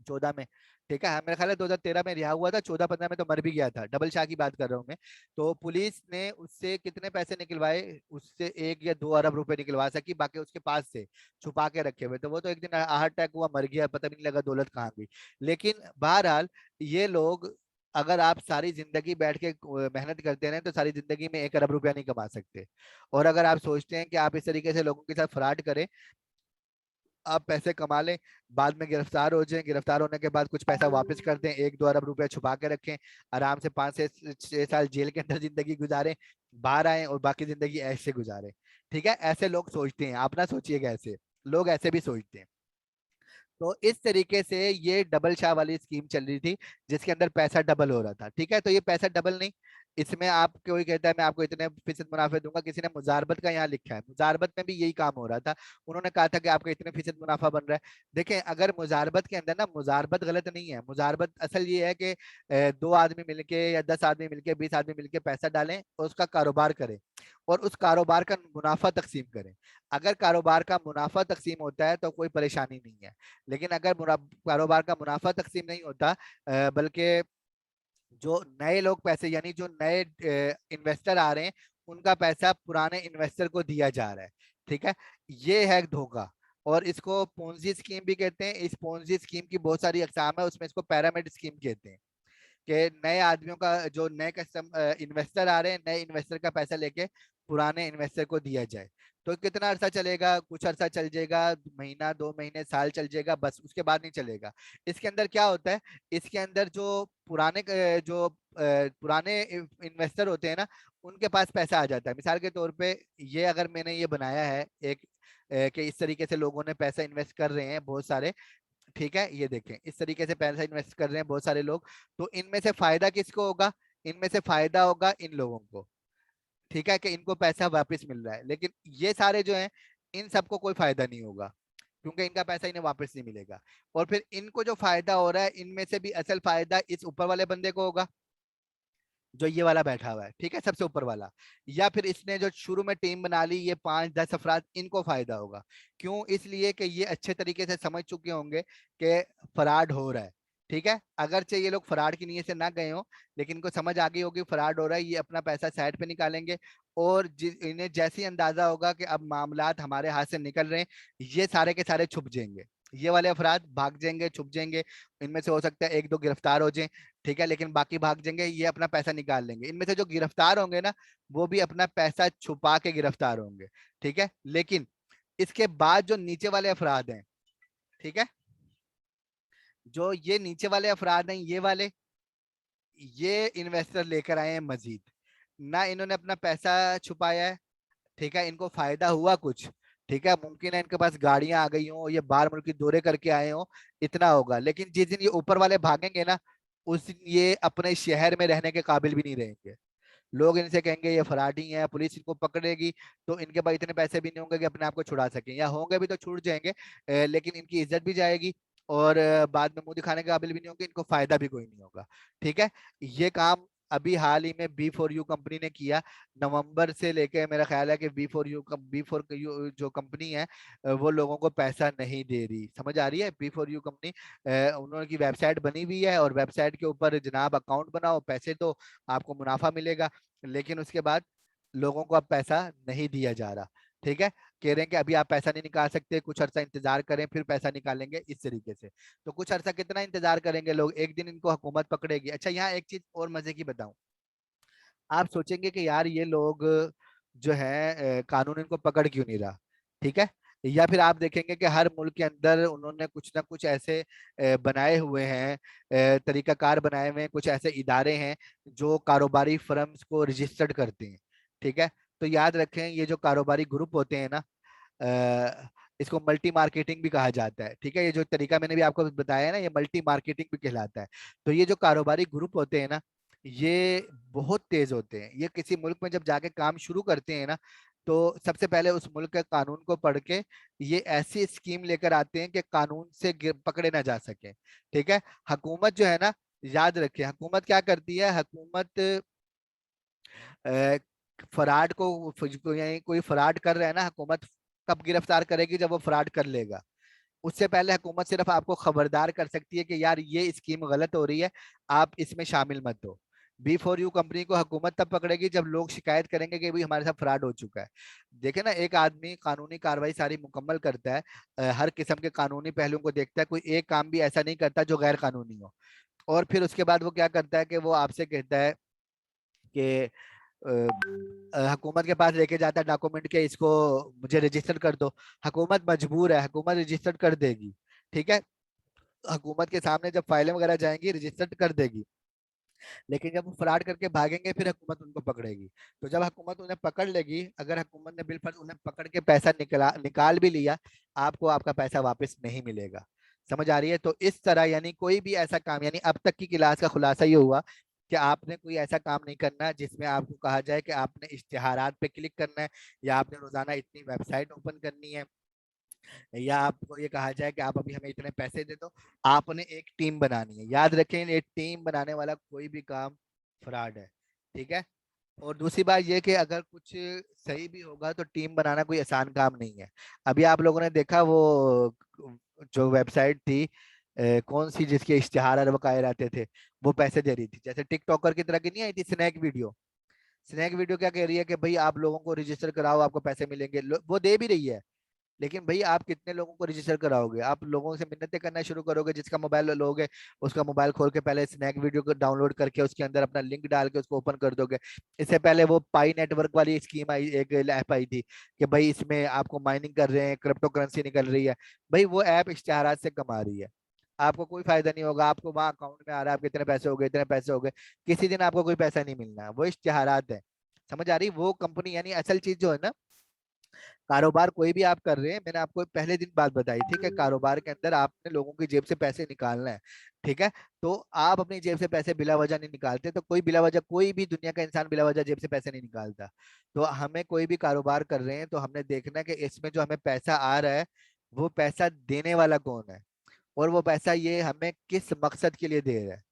14 में। ठीक है। हाँ, मेरा ख्याल है 2013 में रिहा हुआ था, 14-15 में तो मर भी गया था। डबल शाह की बात कर रहा हूँ मैं। तो पुलिस ने उससे कितने पैसे निकलवाए? उससे 1 या 2 अरब रुपए निकलवा सकी, बाकी उसके पास से छुपा के रखे हुए। तो वो तो एक दिन हार्ट अटैक हुआ, मर गया, पता भी नहीं लगा दौलत कहाँ गई। लेकिन बहरहाल ये लोग, अगर आप सारी जिंदगी बैठ के मेहनत करते रहे तो सारी जिंदगी में 1 अरब रुपया नहीं कमा सकते। और अगर आप सोचते हैं कि आप इस तरीके से लोगों के साथ फ्रॉड करें, आप पैसे कमा लें, बाद में गिरफ्तार हो जाएं, गिरफ्तार होने के बाद कुछ पैसा वापस कर दें, 1-2 अरब रुपया छुपा के रखें, आराम से 5 से 6 साल जेल के अंदर जिंदगी गुजारें, बाहर आए और बाकी जिंदगी ऐसे गुजारें। ठीक है, ऐसे लोग सोचते हैं, आप ना सोचिएगा ऐसे, लोग ऐसे भी सोचते हैं। तो इस तरीके से ये डबल शाह वाली स्कीम चल रही थी, जिसके अंदर पैसा डबल हो रहा था। ठीक है, तो ये पैसा डबल नहीं, इसमें आप कोई कहता है मैं आपको इतने फीसद मुनाफे दूंगा, किसी ने मुजारबत का यहाँ लिखा है, मुजारबत में भी यही काम हो रहा था। उन्होंने कहा था कि आपका इतने फीसद मुनाफा बन रहा है। देखें, अगर मुजारबत के अंदर ना, मुजारबत गलत नहीं है, मुजारबत असल ये है कि 2 आदमी मिलके या 10 आदमी मिलके 20 आदमी मिलके पैसा डालें और उसका कारोबार करें और उस कारोबार का मुनाफा तकसीम करें। अगर कारोबार का मुनाफा तकसीम होता है तो कोई परेशानी नहीं है, लेकिन अगर कारोबार का मुनाफा तकसीम नहीं होता, बल्कि जो नए लोग पैसे यानी जो नए इन्वेस्टर आ रहे हैं उनका पैसा पुराने इन्वेस्टर को दिया जा रहा है। ठीक है, ये है धोखा, और इसको पोंजी स्कीम भी कहते हैं। इस पोंजी स्कीम की बहुत सारी अकसाम है, उसमें इसको पैरामिड स्कीम कहते हैं कि नए आदमियों का, जो नए कस्टम इन्वेस्टर आ रहे हैं, नए इन्वेस्टर का पैसा लेके पुराने इन्वेस्टर को दिया जाए। तो कितना अरसा चलेगा? कुछ अरसा चल जाएगा, महीना 2 महीने साल चल जाएगा, बस उसके बाद नहीं चलेगा। इसके अंदर क्या होता है, इसके अंदर जो पुराने इन्वेस्टर होते हैं ना, उनके पास पैसा आ जाता है। मिसाल के तौर पे ये अगर मैंने ये बनाया है एक कि इस तरीके से लोगों ने पैसा इन्वेस्ट कर रहे हैं बहुत सारे। ठीक है, ये देखें, इस तरीके से पैसा इन्वेस्ट कर रहे हैं बहुत सारे लोग, तो इनमें से फायदा किसको होगा? इनमें से फायदा होगा इन लोगों को। ठीक है, कि इनको पैसा वापस मिल रहा है, लेकिन ये सारे जो हैं, इन सबको कोई फायदा नहीं होगा, क्योंकि इनका पैसा इन्हें वापस नहीं मिलेगा। और फिर इनको जो फायदा हो रहा है, इनमें से भी असल फायदा इस ऊपर वाले बंदे को होगा, जो ये वाला बैठा हुआ है। ठीक है, सबसे ऊपर वाला, या फिर इसने जो शुरू में टीम बना ली, ये 5-10 अफराद, इनको फायदा होगा। क्यों? इसलिए कि ये अच्छे तरीके से समझ चुके होंगे कि फ्रॉड हो रहा है। ठीक है, अगरचे ये लोग फ्रॉड की नीयत से ना गए हो, लेकिन इनको समझ आ गई होगी फ्रॉड हो रहा है, ये अपना पैसा साइड पे निकालेंगे, और इन्हें जैसे ही अंदाजा होगा कि अब मामलात हमारे हाथ से निकल रहे हैं, ये सारे के सारे छुप जाएंगे, ये वाले अफराद भाग जाएंगे, छुप जाएंगे। इनमें से हो सकता है 1-2 गिरफ्तार हो जाएं। ठीक है, लेकिन बाकी भाग जाएंगे, ये अपना पैसा निकाल लेंगे। इनमें से जो गिरफ्तार होंगे ना, वो भी अपना पैसा छुपा के गिरफ्तार होंगे। ठीक है, लेकिन इसके बाद जो नीचे वाले अफराद हैं, ठीक है, जो ये नीचे वाले अफराद हैं, ये वाले, ये इन्वेस्टर लेकर आए हैं मजीद, ना इन्होंने अपना पैसा छुपाया है। ठीक है, इनको फायदा हुआ कुछ। ठीक है, मुमकिन है इनके पास गाड़ियां आ गई हो, ये बाहर मुल्क की दौरे करके आए हो, इतना होगा। लेकिन जिस दिन ये ऊपर वाले भागेंगे ना, उस दिन ये अपने शहर में रहने के काबिल भी नहीं रहेंगे। लोग इनसे कहेंगे ये फराडी है, पुलिस इनको पकड़ेगी, तो इनके पास इतने पैसे भी नहीं होंगे कि अपने आप को छुड़ा सकें, या होंगे भी तो छूट जाएंगे, लेकिन इनकी इज्जत भी जाएगी, और बाद में मुंह दिखाने के काबिल भी नहीं होंगे, इनको फायदा भी कोई नहीं होगा। ठीक है, ये काम अभी हाल ही में B4U कंपनी ने किया। नवंबर से लेके मेरा ख्याल है कि B4U जो कंपनी है, वो लोगों को पैसा नहीं दे रही। समझ आ रही है? B4U कंपनी, उन्होंने की वेबसाइट बनी हुई है, और वेबसाइट के ऊपर जनाब अकाउंट बनाओ, पैसे तो आपको मुनाफा मिलेगा, लेकिन उसके बाद लोगों को अब पैसा नहीं दिया जा रहा। ठीक है, कह रहे हैं कि अभी आप पैसा नहीं निकाल सकते, कुछ अर्सा इंतजार करें फिर पैसा निकालेंगे, इस तरीके से। तो कुछ अर्सा कितना इंतजार करेंगे लोग? एक दिन इनको हुकूमत पकड़ेगी। अच्छा, यहाँ एक चीज और मजे की बताऊं, आप सोचेंगे कि यार ये लोग जो है कानून इनको पकड़ क्यों नहीं रहा। ठीक है, या फिर आप देखेंगे कि हर मुल्क के अंदर उन्होंने कुछ ना कुछ ऐसे बनाए हुए हैं, तरीकाकार बनाए हुए हैं, कुछ ऐसे इदारे हैं जो कारोबारी फर्म्स को रजिस्टर्ड करते हैं। ठीक है, तो याद रखें, ये जो कारोबारी ग्रुप होते हैं ना, इसको मल्टी मार्केटिंग भी कहा जाता है। ठीक है, ये जो तरीका मैंने भी आपको बताया है ना, ये मल्टी मार्केटिंग भी कहलाता है। तो ये जो कारोबारी ग्रुप होते हैं ना, ये बहुत तेज होते हैं। ये किसी मुल्क में जब जाके काम शुरू करते हैं ना, तो सबसे पहले उस मुल्क के कानून को पढ़ के ये ऐसी स्कीम लेकर आते हैं कि कानून से पकड़े ना जा सके। ठीक है, हुकूमत जो है ना, याद रखिए, हुकूमत क्या करती है, हुकूमत फराड को, यानी कोई फराड कर रहा है ना, हुकूमत कब गिरफ्तार करेगी? जब वो फराड कर लेगा। उससे पहले हुकूमत सिर्फ आपको खबरदार कर सकती है कि यार ये स्कीम गलत हो रही है, आप इसमें शामिल मत हो। B4U कंपनी को हुकूमत तब पकड़ेगी जब लोग शिकायत करेंगे कि भाई हमारे साथ फ्रॉड हो चुका है। देखे ना, एक आदमी कानूनी कार्रवाई सारी मुकम्मल करता है, हर किस्म के कानूनी पहलुओं को देखता है, कोई एक काम भी ऐसा नहीं करता जो गैर कानूनी हो। और फिर उसके बाद वो क्या करता है कि वो आपसे कहता है कि हुकूमत के पास लेके जाता है डॉक्यूमेंट के, इसको मुझे रजिस्टर कर दो, हुकूमत मजबूर है, हुकूमत रजिस्टर कर देगी। ठीक है, हुकूमत के सामने जब फाइलें वगैरह जाएंगी रजिस्टर कर देगी, लेकिन जब वो फ्रॉड करके भागेंगे फिर हुकूमत उनको पकड़ेगी। तो जब हुकूमत उन्हें पकड़ लेगी, अगर हुकूमत ने बिलफर्ज उन्हें पकड़ के पैसा निकाल भी लिया, आपको आपका पैसा वापस नहीं मिलेगा। समझ आ रही है? तो इस तरह यानी कोई भी ऐसा काम, यानी अब तक की क्लास का खुलासा ये हुआ कि आपने कोई ऐसा काम नहीं करना जिसमें आपको कहा जाए कि आपने इश्तिहारात पे क्लिक करना है, या आपने रोजाना इतनी वेबसाइट ओपन करनी है, या आपको ये कहा जाए कि आप अभी हमें इतने पैसे दे दो। आपने एक टीम बनानी है, याद रखें, ये टीम बनाने वाला कोई भी काम फ्रॉड है। ठीक है, और दूसरी बात ये कि अगर कुछ सही भी होगा तो टीम बनाना कोई आसान काम नहीं है। अभी आप लोगों ने देखा वो जो वेबसाइट थी, कौन सी, जिसके इश्तिहार और वकाए रहते थे, वो पैसे दे रही थी, जैसे टिकटॉकर की तरह की नहीं आई थी स्नैक वीडियो। स्नैक वीडियो क्या कह रही है कि भाई आप लोगों को रजिस्टर कराओ, आपको पैसे मिलेंगे, वो दे भी रही है, लेकिन भाई आप कितने लोगों को रजिस्टर कराओगे? आप लोगों से मिन्नतें करना शुरू करोगे, जिसका मोबाइल लोगे उसका मोबाइल खोल के पहले स्नैक वीडियो को डाउनलोड करके उसके अंदर अपना लिंक डाल के उसको ओपन कर दोगे। इससे पहले वो पाई नेटवर्क वाली स्कीम आई, एक ऐप आई थी कि भाई इसमें आपको माइनिंग कर रहे हैं, क्रिप्टो करेंसी निकल रही है। भाई वो ऐप इश्तिहारात से कमा रही है, आपको कोई फायदा नहीं होगा। आपको वहां अकाउंट में आ रहा है आपके इतने पैसे हो गए, इतने पैसे हो गए, किसी दिन आपको कोई पैसा नहीं मिलना, वो इश्तिहारात है। समझ आ रही? वो कंपनी यानी असल चीज जो है ना, कारोबार कोई भी आप कर रहे हैं, मैंने आपको पहले दिन बात बताई थी कि कारोबार के अंदर आपने लोगों की जेब से पैसे निकालना है। ठीक है, तो आप अपनी जेब से पैसे बिला वजह नहीं निकालते, तो कोई बिला वजह, कोई भी दुनिया का इंसान बिला वजह जेब से पैसे नहीं निकालता। तो हमें कोई भी कारोबार कर रहे हैं तो हमने देखना है कि इसमें जो हमें पैसा आ रहा है वो पैसा देने वाला कौन है, और वो पैसा ये हमें किस मकसद के लिए दे रहा है।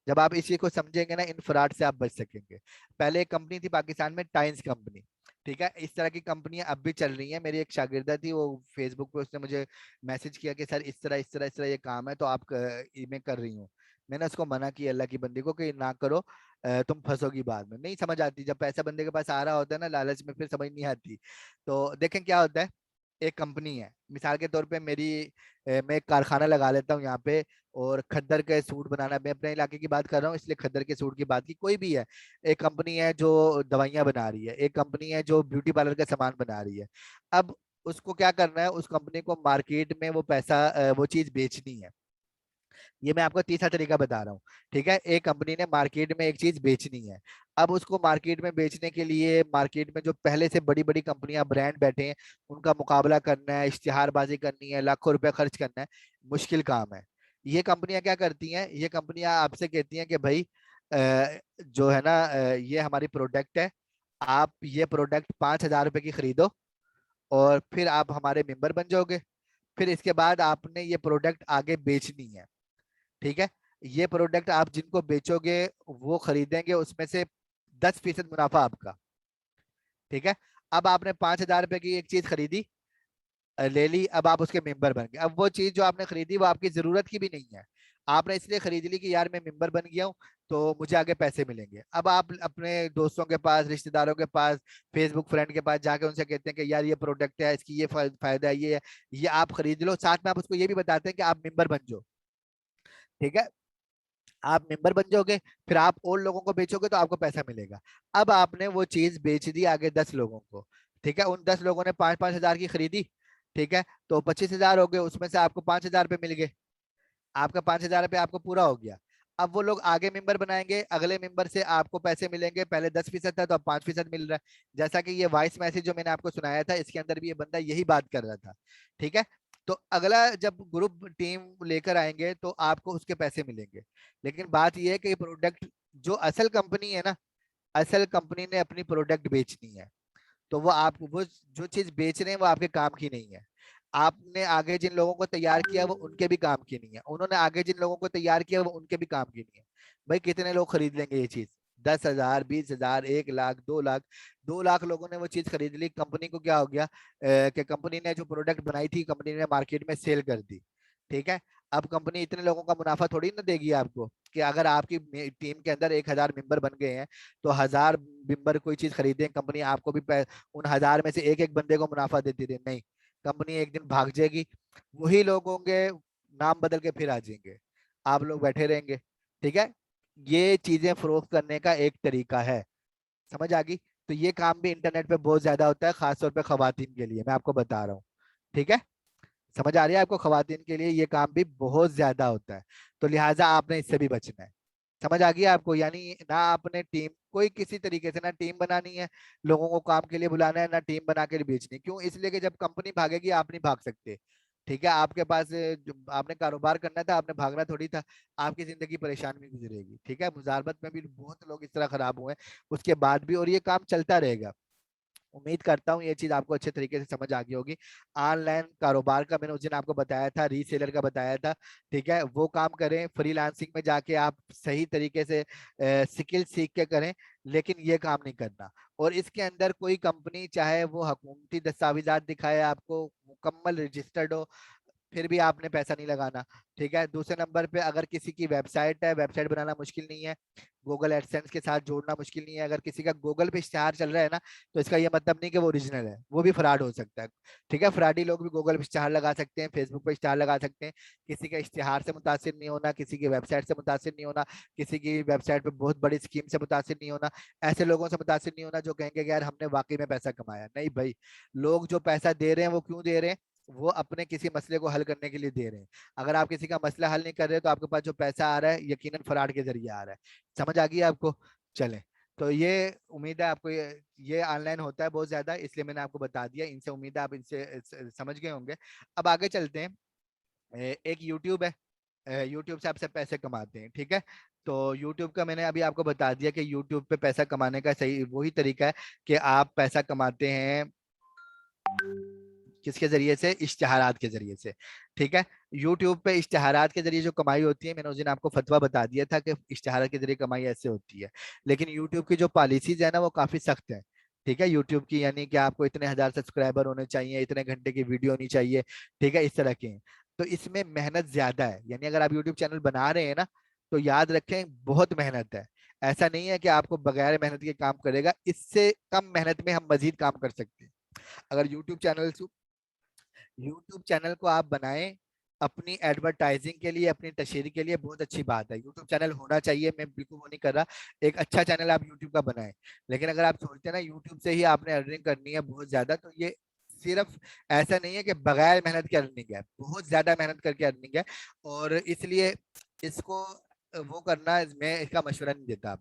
जब आप इस चीज को समझेंगे ना, इन फ्रॉड से आप बच सकेंगे। पहले एक कंपनी थी पाकिस्तान में, टाइम्स कंपनी। ठीक है, इस तरह की कंपनियां अब भी चल रही हैं। मेरी एक शागिर्दा थी, वो फेसबुक पे उसने मुझे मैसेज किया कि सर इस तरह इस तरह इस तरह ये काम है, तो आप मैं कर रही हूँ। मैंने उसको मना किया अल्लाह की बंदी को कि ना करो, तुम फंसोगी बाद में। नहीं समझ आती, जब पैसा बंदे के पास आ रहा होता है ना लालच में, फिर समझ नहीं आती। तो देखें क्या होता है, एक कंपनी है, मिसाल के तौर पे मैं एक कारखाना लगा लेता हूँ यहाँ पे, और खद्दर के सूट बनाना, मैं अपने इलाके की बात कर रहा हूँ इसलिए खद्दर के सूट की बात की, कोई भी है। एक कंपनी है जो दवाइयां बना रही है, एक कंपनी है जो ब्यूटी पार्लर का सामान बना रही है। अब उसको क्या करना है, उस कंपनी को मार्केट में वो चीज बेचनी है। ये मैं आपको तीसरा तरीका बता रहा हूँ। ठीक है, एक कंपनी ने मार्केट में एक चीज बेचनी है। अब उसको मार्केट में बेचने के लिए मार्केट में जो पहले से बड़ी बड़ी कंपनियां, ब्रांड बैठे हैं, उनका मुकाबला करना है, इश्तिहारबाजी करनी है, लाखों रुपए खर्च करना है, मुश्किल काम है। ये कंपनियां क्या करती हैं, ये कंपनियां आपसे कहती हैं कि भाई जो है ना, ये हमारी प्रोडक्ट है, आप ये प्रोडक्ट 5,000 रुपए की खरीदो, और फिर आप हमारे मेंबर बन जाओगे। फिर इसके बाद आपने ये प्रोडक्ट आगे बेचनी है। ठीक है, ये प्रोडक्ट आप जिनको बेचोगे वो खरीदेंगे, उसमें से 10% मुनाफा आपका। ठीक है, अब आपने 5,000 रुपए की एक चीज खरीदी, ले ली, अब आप उसके मेंबर बन गए। अब वो चीज जो आपने खरीदी वो आपकी जरूरत की भी नहीं है, आपने इसलिए खरीद ली कि यार मैं मेंबर बन गया हूँ तो मुझे आगे पैसे मिलेंगे। अब आप अपने दोस्तों के पास, रिश्तेदारों के पास, फेसबुक फ्रेंड के पास जाके उनसे कहते हैं कि यार ये प्रोडक्ट है, इसकी ये फायदा है, ये है, ये आप खरीद लो। साथ में आप उसको ये भी बताते हैं कि आप मेंबर बन जाओ। ठीक है, आप मेंबर बन जाओगे, फिर आप और लोगों को बेचोगे तो आपको पैसा मिलेगा। अब आपने वो चीज बेच दी आगे 10 लोगों को। ठीक है, उन 10 लोगों ने 5-5 हजार की खरीदी। ठीक है, तो 25,000 हो गए, उसमें से आपको 5,000 रुपये मिल गए, आपका 5,000 रुपये आपको पूरा हो गया। अब वो लोग आगे मेंबर बनाएंगे, अगले मेंबर से आपको पैसे मिलेंगे, पहले 10% था तो अब 5% मिल रहा है। जैसा कि ये वॉइस मैसेज जो मैंने आपको सुनाया था, इसके अंदर भी ये बंदा यही बात कर रहा था। ठीक है, तो अगला जब ग्रुप टीम लेकर आएंगे तो आपको उसके पैसे मिलेंगे। लेकिन बात यह है कि प्रोडक्ट, जो असल कंपनी है ना, असल कंपनी ने अपनी प्रोडक्ट बेचनी है, तो वो जो चीज बेच रहे हैं वो आपके काम की नहीं है। आपने आगे जिन लोगों को तैयार किया वो उनके भी काम की नहीं है, उन्होंने आगे जिन लोगों को तैयार किया वो उनके भी काम की नहीं है। भाई कितने लोग खरीद लेंगे ये चीज? 10,000, 20,000, 1 लाख, 2 लाख। 2 लाख लोगों ने वो चीज खरीद ली, कंपनी को क्या हो गया कि कंपनी ने जो प्रोडक्ट बनाई थी कंपनी ने मार्केट में सेल कर दी। ठीक है, अब कंपनी इतने लोगों का मुनाफा थोड़ी ना देगी आपको, कि अगर आपकी टीम के अंदर 1,000 मेंबर बन गए हैं तो 1,000 मेंबर कोई चीज खरीदे, कंपनी आपको भी उन 1,000 में से एक एक बंदे को मुनाफा देती थी? नहीं, कंपनी एक दिन भाग जाएगी, वही लोग होंगे, नाम बदल के फिर आ जाएंगे, आप लोग बैठे रहेंगे। ठीक है, ये चीजें फरोख्त करने का एक तरीका है। समझ आ गई? तो ये काम भी इंटरनेट पे बहुत ज्यादा होता है, खासतौर पे खवातीन के लिए मैं आपको बता रहा हूँ। ठीक है, समझ आ रही है आपको? खवातीन के लिए ये काम भी बहुत ज्यादा होता है, तो लिहाजा आपने इससे भी बचना है। समझ आ गई आपको? यानी ना आपने टीम कोई किसी तरीके से ना टीम बनानी है, लोगों को काम के लिए बुलाना है, ना टीम बना के बेचनी। क्यों? इसलिए कि जब कंपनी भागेगी आप नहीं भाग सकते। ठीक है, आपके पास आपने कारोबार करना था, आपने भागना थोड़ी था। आपकी जिंदगी परेशान में गुजरेगी। ठीक है, मुजारबत में भी बहुत लोग इस तरह खराब हुए हैं उसके बाद भी, और ये काम चलता रहेगा। उम्मीद करता हूँ ये चीज आपको अच्छे तरीके से समझ आ गई होगी। ऑनलाइन कारोबार का मैंने उस दिन आपको बताया था, रीसेलर का बताया था। ठीक है, वो काम करें, फ्रीलांसिंग में जाके आप सही तरीके से स्किल सीख के करें, लेकिन ये काम नहीं करना। और इसके अंदर कोई कंपनी चाहे वो हुकूमती दस्तावेजात दिखाए आपको, मुकम्मल रजिस्टर्ड हो, फिर भी आपने पैसा नहीं लगाना। ठीक है, दूसरे नंबर पे अगर किसी की वेबसाइट है, वेबसाइट बनाना मुश्किल नहीं है, गूगल एडसेंस के साथ जोड़ना मुश्किल नहीं है। अगर किसी का गूगल पे इश्तेहार चल रहा है ना, तो इसका ये मतलब नहीं कि वो ओरिजिनल है, वो भी फ्रॉड हो सकता है। ठीक है, फ्रॉडी लोग भी गूगल पे इश्तेहार लगा सकते हैं, फेसबुक पे इश्तेहार लगा सकते हैं। किसी के इश्तेहार से मुतासिर नहीं होना, किसी की वेबसाइट से मुतासिर नहीं होना, किसी की वेबसाइट पे बहुत बड़ी स्कीम से मुतासिर नहीं होना, ऐसे लोगों से मुतासिर नहीं होना जो कहेंगे कि यार हमने वाकई में पैसा कमाया। नहीं भाई, लोग जो पैसा दे रहे हैं वो क्यों दे रहे हैं? वो अपने किसी मसले को हल करने के लिए दे रहे हैं। अगर आप किसी का मसला हल नहीं कर रहे तो आपके पास जो पैसा आ रहा है यकीनन फ्रॉड के जरिए आ रहा है। समझ आ गई आपको? चलें, तो ये उम्मीद है आपको ये ऑनलाइन होता है बहुत ज्यादा, इसलिए मैंने आपको बता दिया। इनसे उम्मीद है आप इनसे समझ गए होंगे। अब आगे चलते हैं। एक यूट्यूब है, यूट्यूब से आप सब पैसे कमाते हैं। ठीक है, तो यूट्यूब का मैंने अभी आपको बता दिया कि यूट्यूब पे पैसा कमाने का सही वही तरीका है कि आप पैसा कमाते हैं किसके जरिए से? इश्तिहारात के जरिए से। ठीक है, यूट्यूब पे इश्तिहारात के जरिए जो कमाई होती है, मैंने उस दिन आपको फतवा बता दिया था कि इश्तिहारात के जरिए कमाई ऐसे होती है। लेकिन यूट्यूब की जो पॉलिसीज है ना वो काफी सख्त है। ठीक है, यूट्यूब की, यानी कि आपको इतने हजार सब्सक्राइबर होने चाहिए, इतने घंटे की वीडियो होनी चाहिए। ठीक है, इस तरह के हैं। तो इसमें मेहनत ज्यादा है, यानी अगर आप यूट्यूब चैनल बना रहे हैं ना, तो याद रखें बहुत मेहनत है। ऐसा नहीं है कि आपको बगैर मेहनत के काम करेगा, इससे कम मेहनत में हम मजीद काम कर सकते हैं। अगर यूट्यूब चैनल को आप बनाएं अपनी एडवर्टाइजिंग के लिए, अपनी तशहीर के लिए, बहुत अच्छी बात है। यूट्यूब चैनल होना चाहिए, मैं बिल्कुल वो नहीं कर रहा। एक अच्छा चैनल आप यूट्यूब का बनाएं। लेकिन अगर आप सोचते हैं ना यूट्यूब से ही आपने अर्निंग करनी है बहुत ज्यादा, तो ये सिर्फ ऐसा नहीं है कि बगैर मेहनत की अर्निंग है, बहुत ज्यादा मेहनत करके अर्निंग है। और इसलिए इसको वो करना, मैं इसका मशवरा नहीं देता।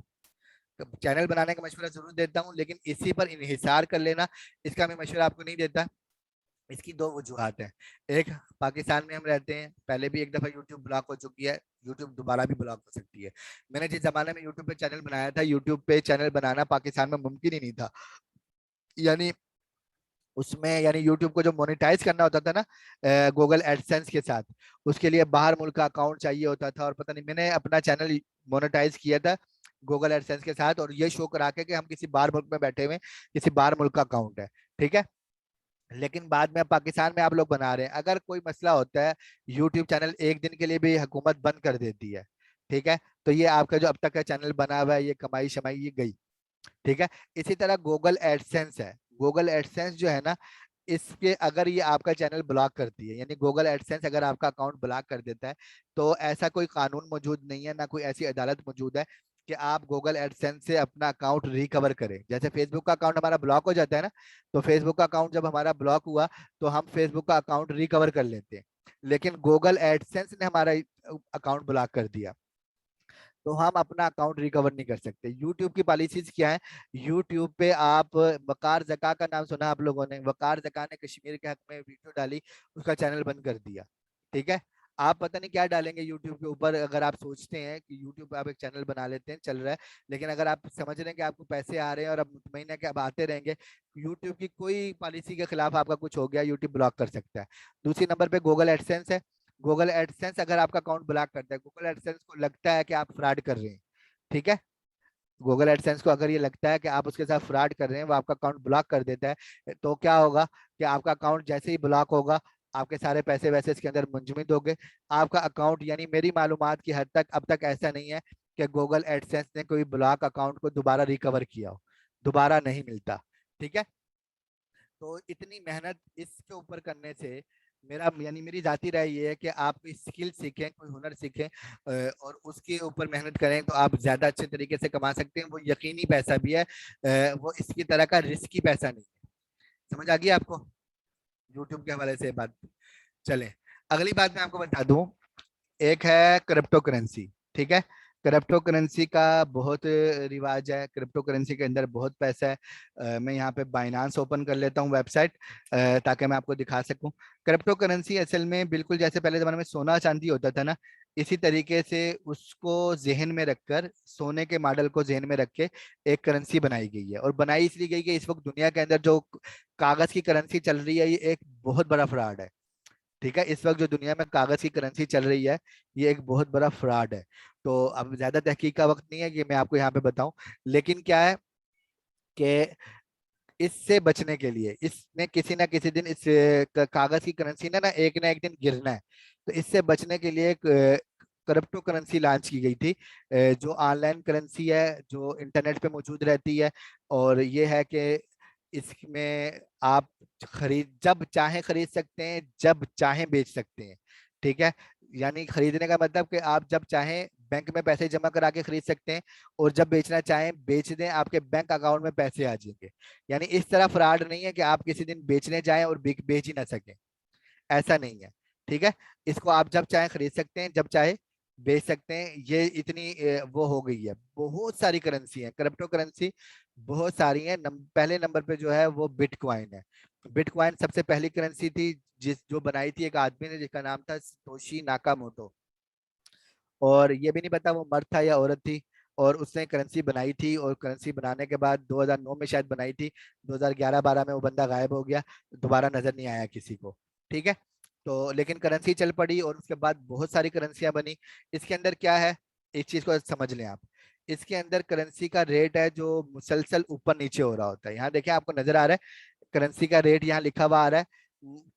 चैनल बनाने का मशवरा जरूर देता हूँ, लेकिन इसी पर इन्हिसार कर लेना, इसका मैं मशवरा आपको नहीं देता। इसकी दो वजूहत है। एक, पाकिस्तान में हम रहते हैं, पहले भी एक दफा यूट्यूब ब्लॉक हो चुकी है, यूट्यूब दोबारा भी ब्लॉक हो सकती है। मैंने जिस जमाने में यूट्यूब पे चैनल बनाया था, यूट्यूब पे चैनल बनाना पाकिस्तान में मुमकिन ही नहीं था। यानी उसमें, यानी यूट्यूब को जो मोनेटाइज करना होता था ना गूगल एडसेंस के साथ, उसके लिए बाहर मुल्क का अकाउंट चाहिए होता था। और पता नहीं, मैंने अपना चैनल मोनेटाइज किया था गूगल एडसेंस के साथ, और ये शो करा के कि हम किसी बाहर मुल्क में बैठे हुए, किसी बाहर मुल्क का अकाउंट है। ठीक है, लेकिन बाद में पाकिस्तान में आप लोग बना रहे हैं, अगर कोई मसला होता है, यूट्यूब चैनल एक दिन के लिए भी हुकूमत बंद कर देती है। ठीक है, तो ये आपका जो अब तक का चैनल बना हुआ है, ये कमाई शमाई ये गई। ठीक है, इसी तरह गूगल एडसेंस है। गूगल एडसेंस जो है ना, इसके अगर ये आपका चैनल ब्लॉक करती है, यानी गूगल एडसेंस अगर आपका अकाउंट ब्लॉक कर देता है, तो ऐसा कोई कानून मौजूद नहीं है, ना कोई ऐसी अदालत मौजूद है कि आप गूगल एडसेंस से अपना अकाउंट रिकवर करें। जैसे फेसबुक का अकाउंट हमारा ब्लॉक हो जाता है ना, तो फेसबुक का अकाउंट जब हमारा ब्लॉक हुआ, तो हम फेसबुक का अकाउंट रिकवर कर लेते हैं। लेकिन गूगल एडसेंस ने हमारा अकाउंट ब्लॉक कर दिया, तो हम अपना अकाउंट रिकवर नहीं कर सकते। यूट्यूब की पॉलिसीज क्या है? यूट्यूब पे आप, वकार जका का नाम सुना आप लोगों ने? वकार जका ने कश्मीर के हक में वीडियो डाली, उसका चैनल बंद कर दिया। ठीक है, आप पता नहीं क्या डालेंगे यूट्यूब के ऊपर। अगर आप सोचते हैं कि यूट्यूब पे आप एक चैनल बना लेते हैं, चल रहा है, लेकिन अगर आप समझ रहे हैं कि आपको पैसे आ रहे हैं और अब मुतमईन है कि अब आते रहेंगे, यूट्यूब की कोई पॉलिसी के खिलाफ आपका कुछ हो गया, यूट्यूब ब्लॉक कर सकता है। दूसरी नंबर पे गूगल एडसेंस है। गूगल एडसेंस अगर आपका अकाउंट ब्लॉक करता है, गूगल एडसेंस को लगता है कि आप फ्रॉड कर रहे हैं। ठीक है, गूगल एडसेंस को अगर ये लगता है कि आप उसके साथ फ्रॉड कर रहे हैं, वो आपका अकाउंट ब्लॉक कर देता है, तो क्या होगा कि आपका अकाउंट जैसे ही ब्लॉक होगा, आपके सारे पैसे वैसे इसके अंदर मुंजमद हो गए। आपका अकाउंट, यानी मेरी मालूमात की हद तक अब तक ऐसा नहीं है कि गूगल एडसेंस ने कोई ब्लॉक अकाउंट को दोबारा रिकवर किया हो, दोबारा नहीं मिलता। ठीक है, तो इतनी मेहनत इसके ऊपर करने से मेरा यानी मेरी जाती राय ये है कि आप कोई स्किल सीखें, कोई हुनर सीखें और उसके ऊपर मेहनत करें तो आप ज्यादा अच्छे तरीके से कमा सकते हैं। वो यकीनी पैसा भी है, वो इसकी तरह का रिस्की पैसा नहीं है। समझ आ गई आपको यूट्यूब के हवाले से बात? चले, अगली बात मैं आपको बता दूं। एक है क्रिप्टो करेंसी, ठीक है। क्रिप्टो करेंसी का बहुत रिवाज है, क्रिप्टो करेंसी के अंदर बहुत पैसा है। मैं यहाँ पे बाइनांस ओपन कर लेता हूँ वेबसाइट, ताकि मैं आपको दिखा सकूं। क्रिप्टो करेंसी असल में बिल्कुल जैसे पहले जमाने में सोना चांदी होता था ना, इसी तरीके से उसको जहन में रखकर, सोने के मॉडल को जहन में रख के एक करेंसी बनाई गई है। और बनाई इसलिए गई कि इस वक्त दुनिया के अंदर जो कागज की करेंसी चल रही है, ये एक बहुत बड़ा फ्रॉड है। ठीक है, इस वक्त जो दुनिया में कागज की करेंसी चल रही है, ये एक बहुत बड़ा फ्रॉड है। तो अब ज्यादा तहकीक का वक्त नहीं है कि मैं आपको यहाँ पे बताऊं, लेकिन क्या है कि इससे बचने के लिए, इसमें किसी ना किसी दिन इस कागज की करेंसी ने ना एक दिन गिरना है। तो इससे बचने के लिए क्रिप्टो करेंसी लॉन्च की गई थी, जो ऑनलाइन करेंसी है, जो इंटरनेट पे मौजूद रहती है। और ये है कि इसमें आप जब चाहे खरीद सकते हैं, जब चाहे बेच सकते हैं। ठीक है, यानी खरीदने का मतलब कि आप जब चाहें बैंक में पैसे जमा करा के खरीद सकते हैं, और जब बेचना चाहें बेच दें, आपके बैंक अकाउंट में पैसे आ जाएंगे। यानी इस तरह फ्रॉड नहीं है कि आप किसी दिन बेचने जाएं और बेच ही ना सकें, ऐसा नहीं है। ठीक है, इसको आप जब चाहे खरीद सकते हैं, जब चाहे बेच सकते हैं। ये इतनी वो हो गई है। बहुत सारी करेंसी है, क्रिप्टो करेंसी बहुत सारी है। पहले नंबर पे जो है वो बिटकॉइन है। बिटकॉइन सबसे पहली करेंसी थी जो बनाई थी एक आदमी ने, जिसका नाम था सतोशी नाकामोटो। और ये भी नहीं पता वो मर्द था या औरत थी। और उसने करेंसी बनाई थी, और करेंसी बनाने के बाद 2009 में शायद बनाई थी, 2011-12 में वो बंदा गायब हो गया, दोबारा नजर नहीं आया किसी को। ठीक है, तो लेकिन करेंसी चल पड़ी, और उसके बाद बहुत सारी करेंसियां बनी। इसके अंदर क्या है, एक चीज को समझ लें आप। इसके अंदर करेंसी का रेट है जो मुसलसल ऊपर नीचे हो रहा होता है। यहाँ देखिए, आपको नजर आ रहा है करेंसी का रेट, यहाँ लिखा हुआ आ रहा है।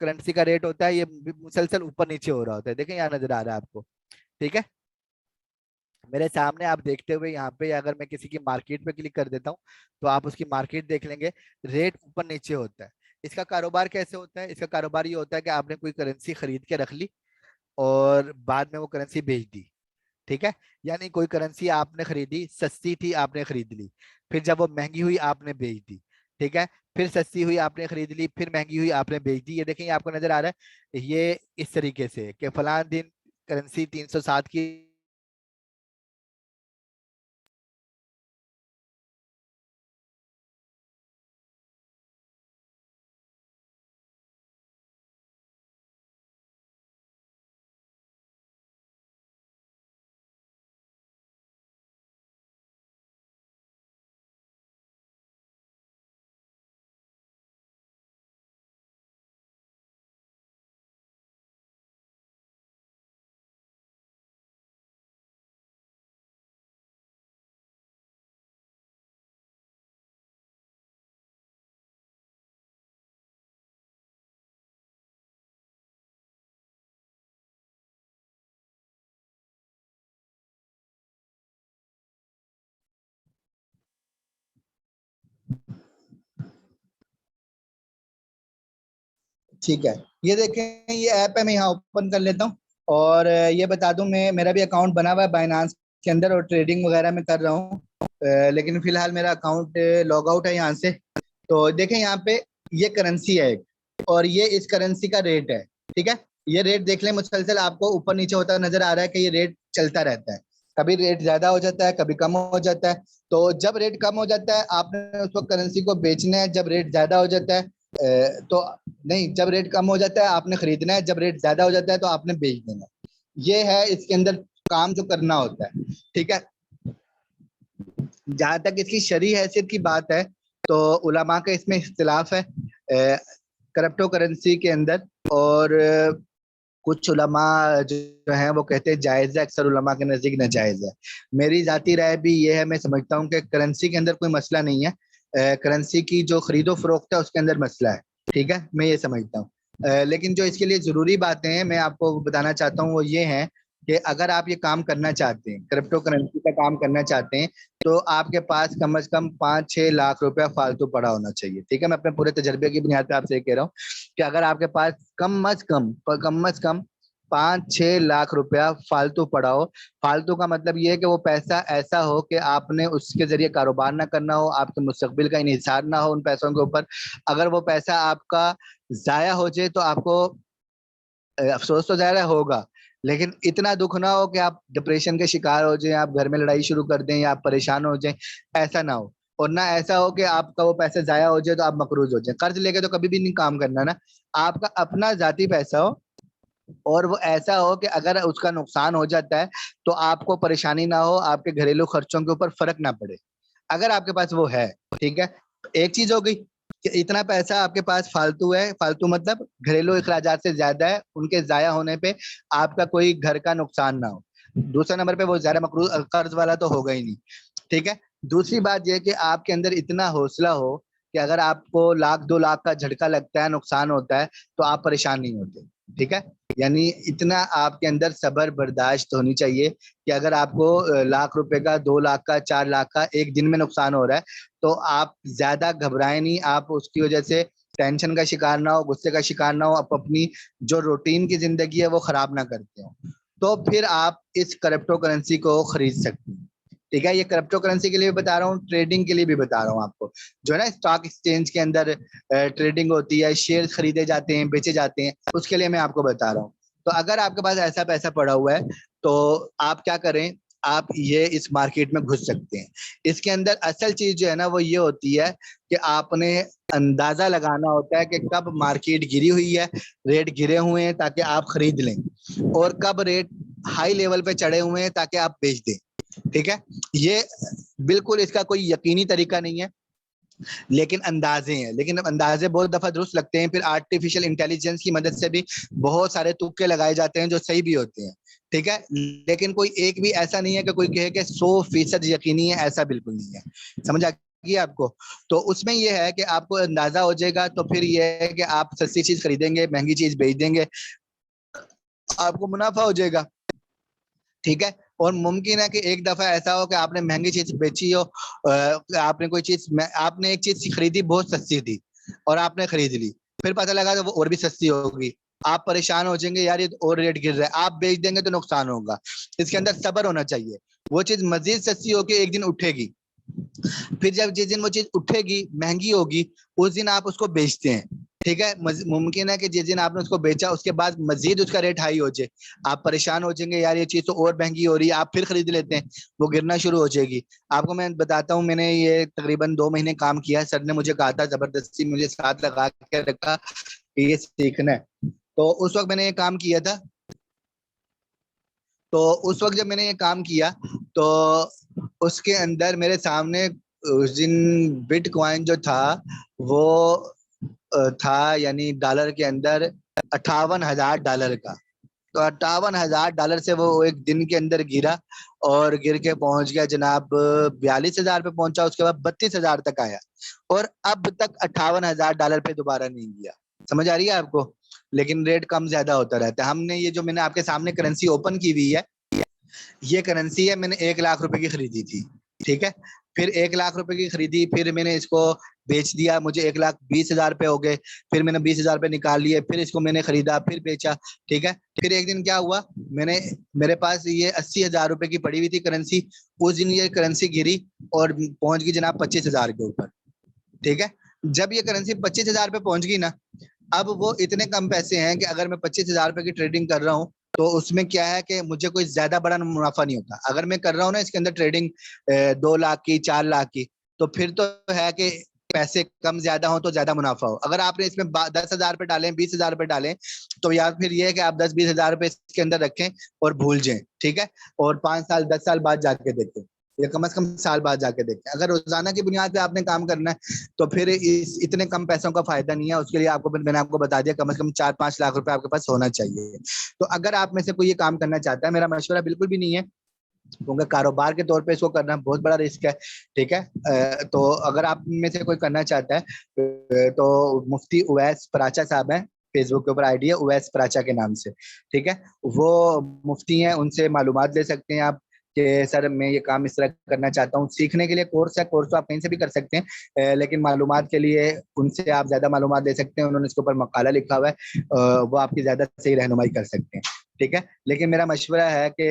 करेंसी का रेट होता है, ये मुसलसल ऊपर नीचे हो रहा होता है। देखें, यहाँ नजर आ रहा है आपको। ठीक है, मेरे सामने आप देखते हुए यहाँ पे, अगर मैं किसी की मार्केट पे क्लिक कर देता हूँ, तो आप उसकी मार्केट देख लेंगे, रेट ऊपर नीचे होता है। इसका कारोबार कैसे होता है? इसका कारोबार ये होता है कि आपने कोई करेंसी खरीद के रख ली, और बाद में वो करेंसी बेच दी। ठीक है, यानी कोई करेंसी आपने खरीदी, सस्ती थी, आपने खरीद ली। फिर जब वो महंगी हुई, आपने बेच दी। ठीक है, फिर सस्ती हुई, आपने खरीद ली, फिर महंगी हुई, आपने बेच दी। ये देखें, ये आपको नजर आ रहा है, ये इस तरीके से कि फलान दिन करेंसी 307 की। ठीक है, ये देखें, ये ऐप है, मैं यहाँ ओपन कर लेता हूँ। और ये बता दूं, मैं मेरा भी अकाउंट बना हुआ है बाइनांस के अंदर, और ट्रेडिंग वगैरह में कर रहा हूँ। लेकिन फिलहाल मेरा अकाउंट लॉग आउट है यहाँ से। तो देखें, यहाँ पे ये करेंसी है एक, और ये इस करेंसी का रेट है। ठीक है, ये रेट देख लें, मुसलसल आपको ऊपर नीचे होता नजर आ रहा है कि ये रेट चलता रहता है। कभी रेट ज्यादा हो जाता है, कभी कम हो जाता है। तो जब रेट कम हो जाता है, आपने उस वक्त करेंसी को बेचना है। जब रेट ज्यादा हो जाता है, तो नहीं, जब रेट कम हो जाता है आपने खरीदना है, जब रेट ज्यादा हो जाता है तो आपने बेच देना है। ये है इसके अंदर काम जो करना होता है। ठीक है, जहां तक इसकी शरई हैसियत की बात है, तो उलमा का इसमें इख्तिलाफ है क्रिप्टो करेंसी के अंदर। और कुछ उलमा जो है वो कहते हैं जायज़ है, अक्सर उलमा के नज़दीक नाजायज़ है। मेरी जाती राय भी ये है, मैं समझता हूँ कि करेंसी के अंदर कोई मसला नहीं है। करेंसी की जो खरीदो फरोख्त है उसके अंदर मसला है। ठीक है, मैं ये समझता हूँ। लेकिन जो इसके लिए ज़रूरी बातें हैं मैं आपको बताना चाहता हूँ, वो ये हैं कि अगर आप ये काम करना चाहते हैं, क्रिप्टो करेंसी का काम करना चाहते हैं, तो आपके पास कम से कम 5-6 लाख रुपया फालतू पड़ा होना चाहिए। ठीक है, मैं अपने पूरे तजर्बे की बुनियाद पे आपसे ये कह रहा हूँ कि अगर आपके पास कम से कम 5-6 लाख रुपया फालतू पड़ा हो। फालतू का मतलब ये है कि वो पैसा ऐसा हो कि आपने उसके जरिए कारोबार ना करना हो, आपके मुस्तकबिल का इन्हिसार ना हो उन पैसों के ऊपर। अगर वो पैसा आपका जाया हो जाए तो आपको अफसोस तो ज़ाहिर है होगा, लेकिन इतना दुख ना हो कि आप डिप्रेशन के शिकार हो जाएं, आप घर में लड़ाई शुरू कर दें या आप परेशान हो जाएं। ऐसा ना हो। और ना ऐसा हो कि आपका वो पैसा जाया हो जाए तो आप मकरूज हो जाएं। कर्ज लेके तो कभी भी नहीं काम करना ना। आपका अपना जाती पैसा हो और वो ऐसा हो कि अगर उसका नुकसान हो जाता है तो आपको परेशानी ना हो, आपके घरेलू खर्चों के ऊपर फर्क ना पड़े। अगर आपके पास वो है, ठीक है, एक चीज हो गई कि इतना पैसा आपके पास फालतू है। फालतू मतलब घरेलू अखराजात से ज्यादा है, उनके जाया होने पे आपका कोई घर का नुकसान ना हो। दूसरे नंबर पे वो ज्यादा मकरूज कर्ज वाला तो होगा ही नहीं। ठीक है। दूसरी बात यह कि आपके अंदर इतना हौसला हो कि अगर आपको 1-2 लाख का झटका लगता है, नुकसान होता है, तो आप परेशान नहीं होते। ठीक है। यानी इतना आपके अंदर सब्र बर्दाश्त होनी चाहिए कि अगर आपको लाख रुपए का, 2 लाख का, 4 लाख का एक दिन में नुकसान हो रहा है, तो आप ज्यादा घबराए नहीं। आप उसकी वजह से टेंशन का शिकार ना हो, गुस्से का शिकार ना हो, आप अपनी जो रूटीन की जिंदगी है वो खराब ना करते हो। तो फिर आप इस क्रिप्टो करेंसी को खरीद सकते हैं। ठीक है। ये क्रिप्टो करेंसी के लिए भी बता रहा हूँ, ट्रेडिंग के लिए भी बता रहा हूँ आपको। जो है ना स्टॉक एक्सचेंज के अंदर ट्रेडिंग होती है, शेयर खरीदे जाते हैं, बेचे जाते हैं, उसके लिए मैं आपको बता रहा हूँ। तो अगर आपके पास ऐसा पैसा पड़ा हुआ है तो आप क्या करें, आप ये इस मार्केट में घुस सकते हैं। इसके अंदर असल चीज जो है ना वो ये होती है कि आपने अंदाजा लगाना होता है कि कब मार्केट गिरी हुई है, रेट गिरे हुए हैं ताकि आप खरीद लें, और कब रेट हाई लेवल पे चढ़े हुए हैं ताकि आप बेच दें। ठीक है। ये बिल्कुल इसका कोई यकीनी तरीका नहीं है, लेकिन अंदाजे हैं। लेकिन अंदाजे बहुत दफा दुरुस्त लगते हैं, फिर आर्टिफिशियल इंटेलिजेंस की मदद से भी बहुत सारे तुक्के लगाए जाते हैं जो सही भी होते हैं। ठीक है। लेकिन कोई एक भी ऐसा नहीं है कि कोई कहे कि 100% यकीनी है, ऐसा बिल्कुल नहीं है। समझ आ गई आपको? तो उसमें यह है कि आपको अंदाजा हो जाएगा, तो फिर यह है कि आप सस्ती चीज खरीदेंगे, महंगी चीज बेच देंगे, आपको मुनाफा हो जाएगा। ठीक है। और मुमकिन है कि एक दफा ऐसा हो कि आपने महंगी चीज बेची हो, आपने कोई चीज, आपने एक चीज खरीदी बहुत सस्ती थी और आपने खरीद ली, फिर पता लगा कि वो और भी सस्ती होगी। आप परेशान हो जाएंगे, यार ये और रेट गिर रहा है, आप बेच देंगे तो नुकसान होगा। इसके अंदर सब्र होना चाहिए। वो चीज मजीद सस्ती होकर एक दिन उठेगी, फिर जब जिस दिन वो चीज उठेगी, महंगी होगी, उस दिन आप उसको बेचते हैं। ठीक है। मुमकिन है कि जिस दिन आपने उसको बेचा उसके बाद मजीद उसका रेट हाई हो जाए, आप परेशान हो जाएंगे, यार ये चीज तो और महंगी हो रही है, आप फिर खरीद लेते हैं, वो गिरना शुरू हो जाएगी। आपको मैं बताता हूँ, मैंने ये तकरीबन 2 महीने काम किया। सर ने मुझे कहा था, जबरदस्ती मुझे साथ लगा के रखा कि ये सीखना है। तो उस वक्त मैंने ये काम किया था। तो उस वक्त जब मैंने ये काम किया तो उसके अंदर मेरे सामने उस दिन बिटकॉइन जो था वो था, यानी डॉलर के अंदर $58,000 का। तो $58,000 से वो एक दिन के अंदर गिरा और गिर के पहुंच गया जनाब 42,000 पे पहुंचा, उसके बाद 32,000 तक आया, और अब तक $58,000 पे दोबारा नहीं गया। समझ आ रही है आपको? लेकिन रेट कम ज्यादा होता रहता है। हमने ये जो मैंने आपके सामने करेंसी ओपन की हुई है, ये करेंसी है, मैंने 1 लाख रुपए की खरीदी थी। ठीक है। फिर 1 लाख रुपए की खरीदी, फिर मैंने इसको बेच दिया, मुझे 1,20,000 पे हो गए। फिर मैंने 20,000 पे निकाल लिए, फिर इसको मैंने खरीदा, फिर बेचा। ठीक है। फिर एक दिन क्या हुआ, मैंने मेरे पास ये 80,000 रुपए की पड़ी हुई थी करेंसी। उस दिन ये करेंसी गिरी और पहुंच गई जनाब 25,000 के ऊपर। ठीक है। जब ये करेंसी 25,000 पे पहुंच गई ना, अब वो इतने कम पैसे हैं कि अगर मैं 25,000 रुपए की ट्रेडिंग कर रहा हूँ तो उसमें क्या है कि मुझे कोई ज्यादा बड़ा मुनाफा नहीं होता। अगर मैं कर रहा हूँ ना इसके अंदर ट्रेडिंग 2 लाख की, 4 लाख की, तो फिर तो है कि पैसे कम ज्यादा हो तो ज्यादा मुनाफा हो। अगर आपने इसमें 10,000 पे डालें, 20,000 पे डालें, तो यार फिर ये है कि आप 10-20,000 रुपए इसके अंदर रखें और भूल जाएं। ठीक है। और 5 साल 10 साल बाद जाके देखें, या कम से कम साल बाद जाके देखें। अगर रोजाना की बुनियाद पे आपने काम करना है तो फिर इस इतने कम पैसों का फायदा नहीं है। उसके लिए आपको, मैंने आपको बता दिया, कम से कम 4-5 लाख रुपए आपके पास होना चाहिए। तो अगर आप में से कोई ये काम करना चाहता है, मेरा मशवरा बिल्कुल भी नहीं है, क्योंकि कारोबार के तौर पे इसको करना बहुत बड़ा रिस्क है। ठीक है। तो अगर आप में से कोई करना चाहता है तो मुफ्ती उवैस पराचा साहब हैं, फेसबुक के ऊपर आईडी है उवैस प्राचा के नाम से, ठीक है। वो मुफ्ती हैं, उनसे मालूमात ले सकते हैं आप कि सर मैं ये काम इस तरह करना चाहता हूँ। सीखने के लिए कोर्स है, कोर्स तो आप कहीं से भी कर सकते हैं, लेकिन मालूमात के लिए उनसे आप ज्यादा मालूमात ले सकते हैं। उन्होंने इसके ऊपर मकाला लिखा हुआ है, वो आपकी ज्यादा सही रहनुमाई कर सकते हैं, ठीक है। लेकिन मेरा मशवरा है कि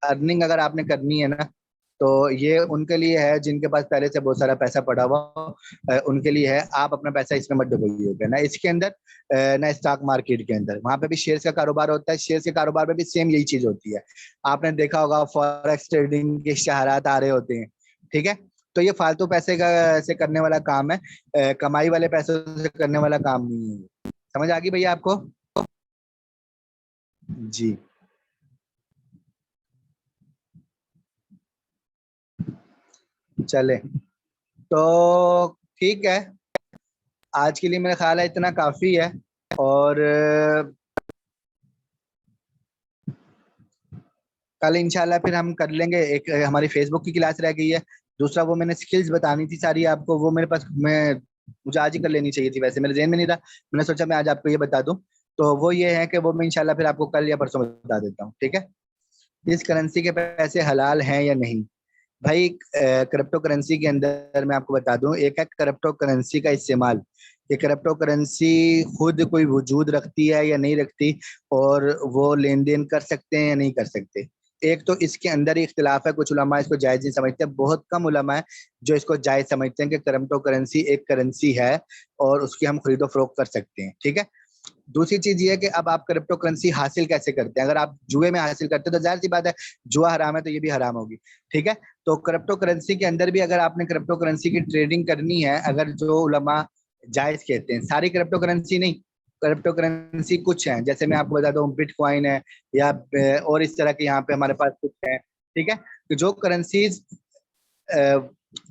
अर्निंग अगर आपने करनी है ना, तो ये उनके लिए है जिनके पास पहले से बहुत सारा पैसा पड़ा हुआ हो, उनके लिए है। आप अपना पैसा इसमें मत डुबोइएगा, ना इसके अंदर ना स्टॉक मार्केट के अंदर। वहां पे भी शेयर्स का कारोबार होता है, शेयर्स के कारोबार में भी सेम यही चीज होती है। आपने देखा होगा फॉरेक्स ट्रेडिंग के इश्तिहारात आ रहे होते हैं, ठीक है। तो ये फालतू पैसे का से करने वाला काम है, कमाई वाले पैसों से करने वाला काम नहीं है। समझ आ गई भैया आपको? जी चले, तो ठीक है, आज के लिए मेरा ख्याल है इतना काफी है। और कल इंशाल्लाह फिर हम कर लेंगे। एक हमारी फेसबुक की क्लास रह गई है, दूसरा वो मैंने स्किल्स बतानी थी सारी आपको, वो मेरे पास मैं मुझे आज ही कर लेनी चाहिए थी, वैसे मेरे ज़हन में नहीं था, मैंने सोचा मैं आज आपको ये बता दूं। तो वो ये है कि वो मैं इंशाल्लाह फिर आपको कल या परसों बता देता हूँ, ठीक है। इस करेंसी के पैसे हलाल हैं या नहीं? भाई क्रिप्टो करेंसी के अंदर मैं आपको बता दूं, एक है क्रिप्टो करेंसी का इस्तेमाल। ये क्रिप्टो करेंसी खुद कोई वजूद रखती है या नहीं रखती, और वो लेन देन कर सकते हैं या नहीं कर सकते। एक तो इसके अंदर ही इख्तिलाफ है, कुछ उलमा इसको जायज नहीं समझते, बहुत कम उलमा है जो इसको जायज समझते हैं कि क्रिप्टो करेंसी एक करेंसी है और उसकी हम खरीदो फरोख्त कर सकते हैं, ठीक है। दूसरी चीज ये है कि अब आप क्रिप्टो करेंसी हासिल कैसे करते हैं? अगर आप जुए में हासिल करते हैं तो जाहिर सी बात है, जुआ हराम है तो ये भी हराम होगी, ठीक है। तो क्रिप्टो करेंसी के अंदर भी अगर आपने क्रिप्टो करेंसी की ट्रेडिंग करनी है, अगर जो उलमा जायज कहते हैं, सारी क्रिप्टो करेंसी नहीं, क्रिप्टो करेंसी कुछ है, जैसे मैं आपको बताता हूँ बिटकॉइन है, या और इस तरह के यहाँ पे हमारे पास कुछ है, ठीक है। तो जो करेंसीज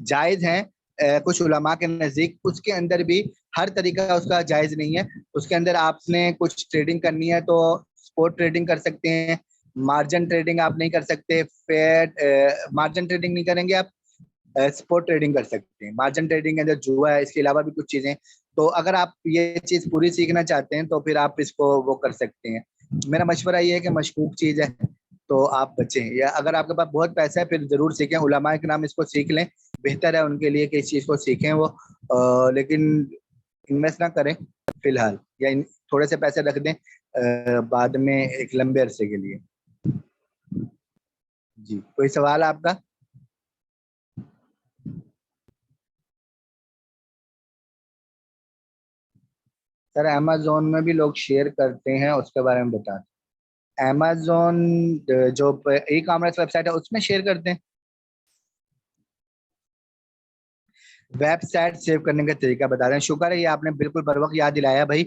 जायज हैं कुछ उलमा के नजदीक, उसके अंदर भी हर तरीका उसका जायज नहीं है। उसके अंदर आपने कुछ ट्रेडिंग करनी है तो स्पॉट ट्रेडिंग कर सकते हैं, मार्जिन ट्रेडिंग आप नहीं कर सकते। फेयर मार्जिन ट्रेडिंग नहीं करेंगे आप, स्पॉट ट्रेडिंग कर सकते हैं। मार्जिन ट्रेडिंग के अंदर जुआ है, इसके अलावा भी कुछ चीजें। तो अगर आप ये चीज पूरी सीखना चाहते हैं तो फिर आप इसको वो कर सकते हैं। मेरा मशवरा ये है कि मशकूक चीज है तो आप बचें, या अगर आपके पास बहुत पैसा है फिर जरूर सीखें, उलमा के नाम इसको सीख लें, बेहतर है उनके लिए कि इस चीज को सीखें वो। लेकिन इन्वेस्ट ना करें फिलहाल, या थोड़े से पैसे रख दें बाद में एक लंबे अरसे के लिए। जी कोई सवाल आपका? सर अमेजोन में भी लोग शेयर करते हैं, उसके बारे में बता दें। अमेजोन जो ई कॉमर्स वेबसाइट है उसमें शेयर करते हैं। वेबसाइट सेव करने का तरीका बता रहे हैं। शुक्र है, ये आपने बिल्कुल बर वक्त याद दिलाया भाई।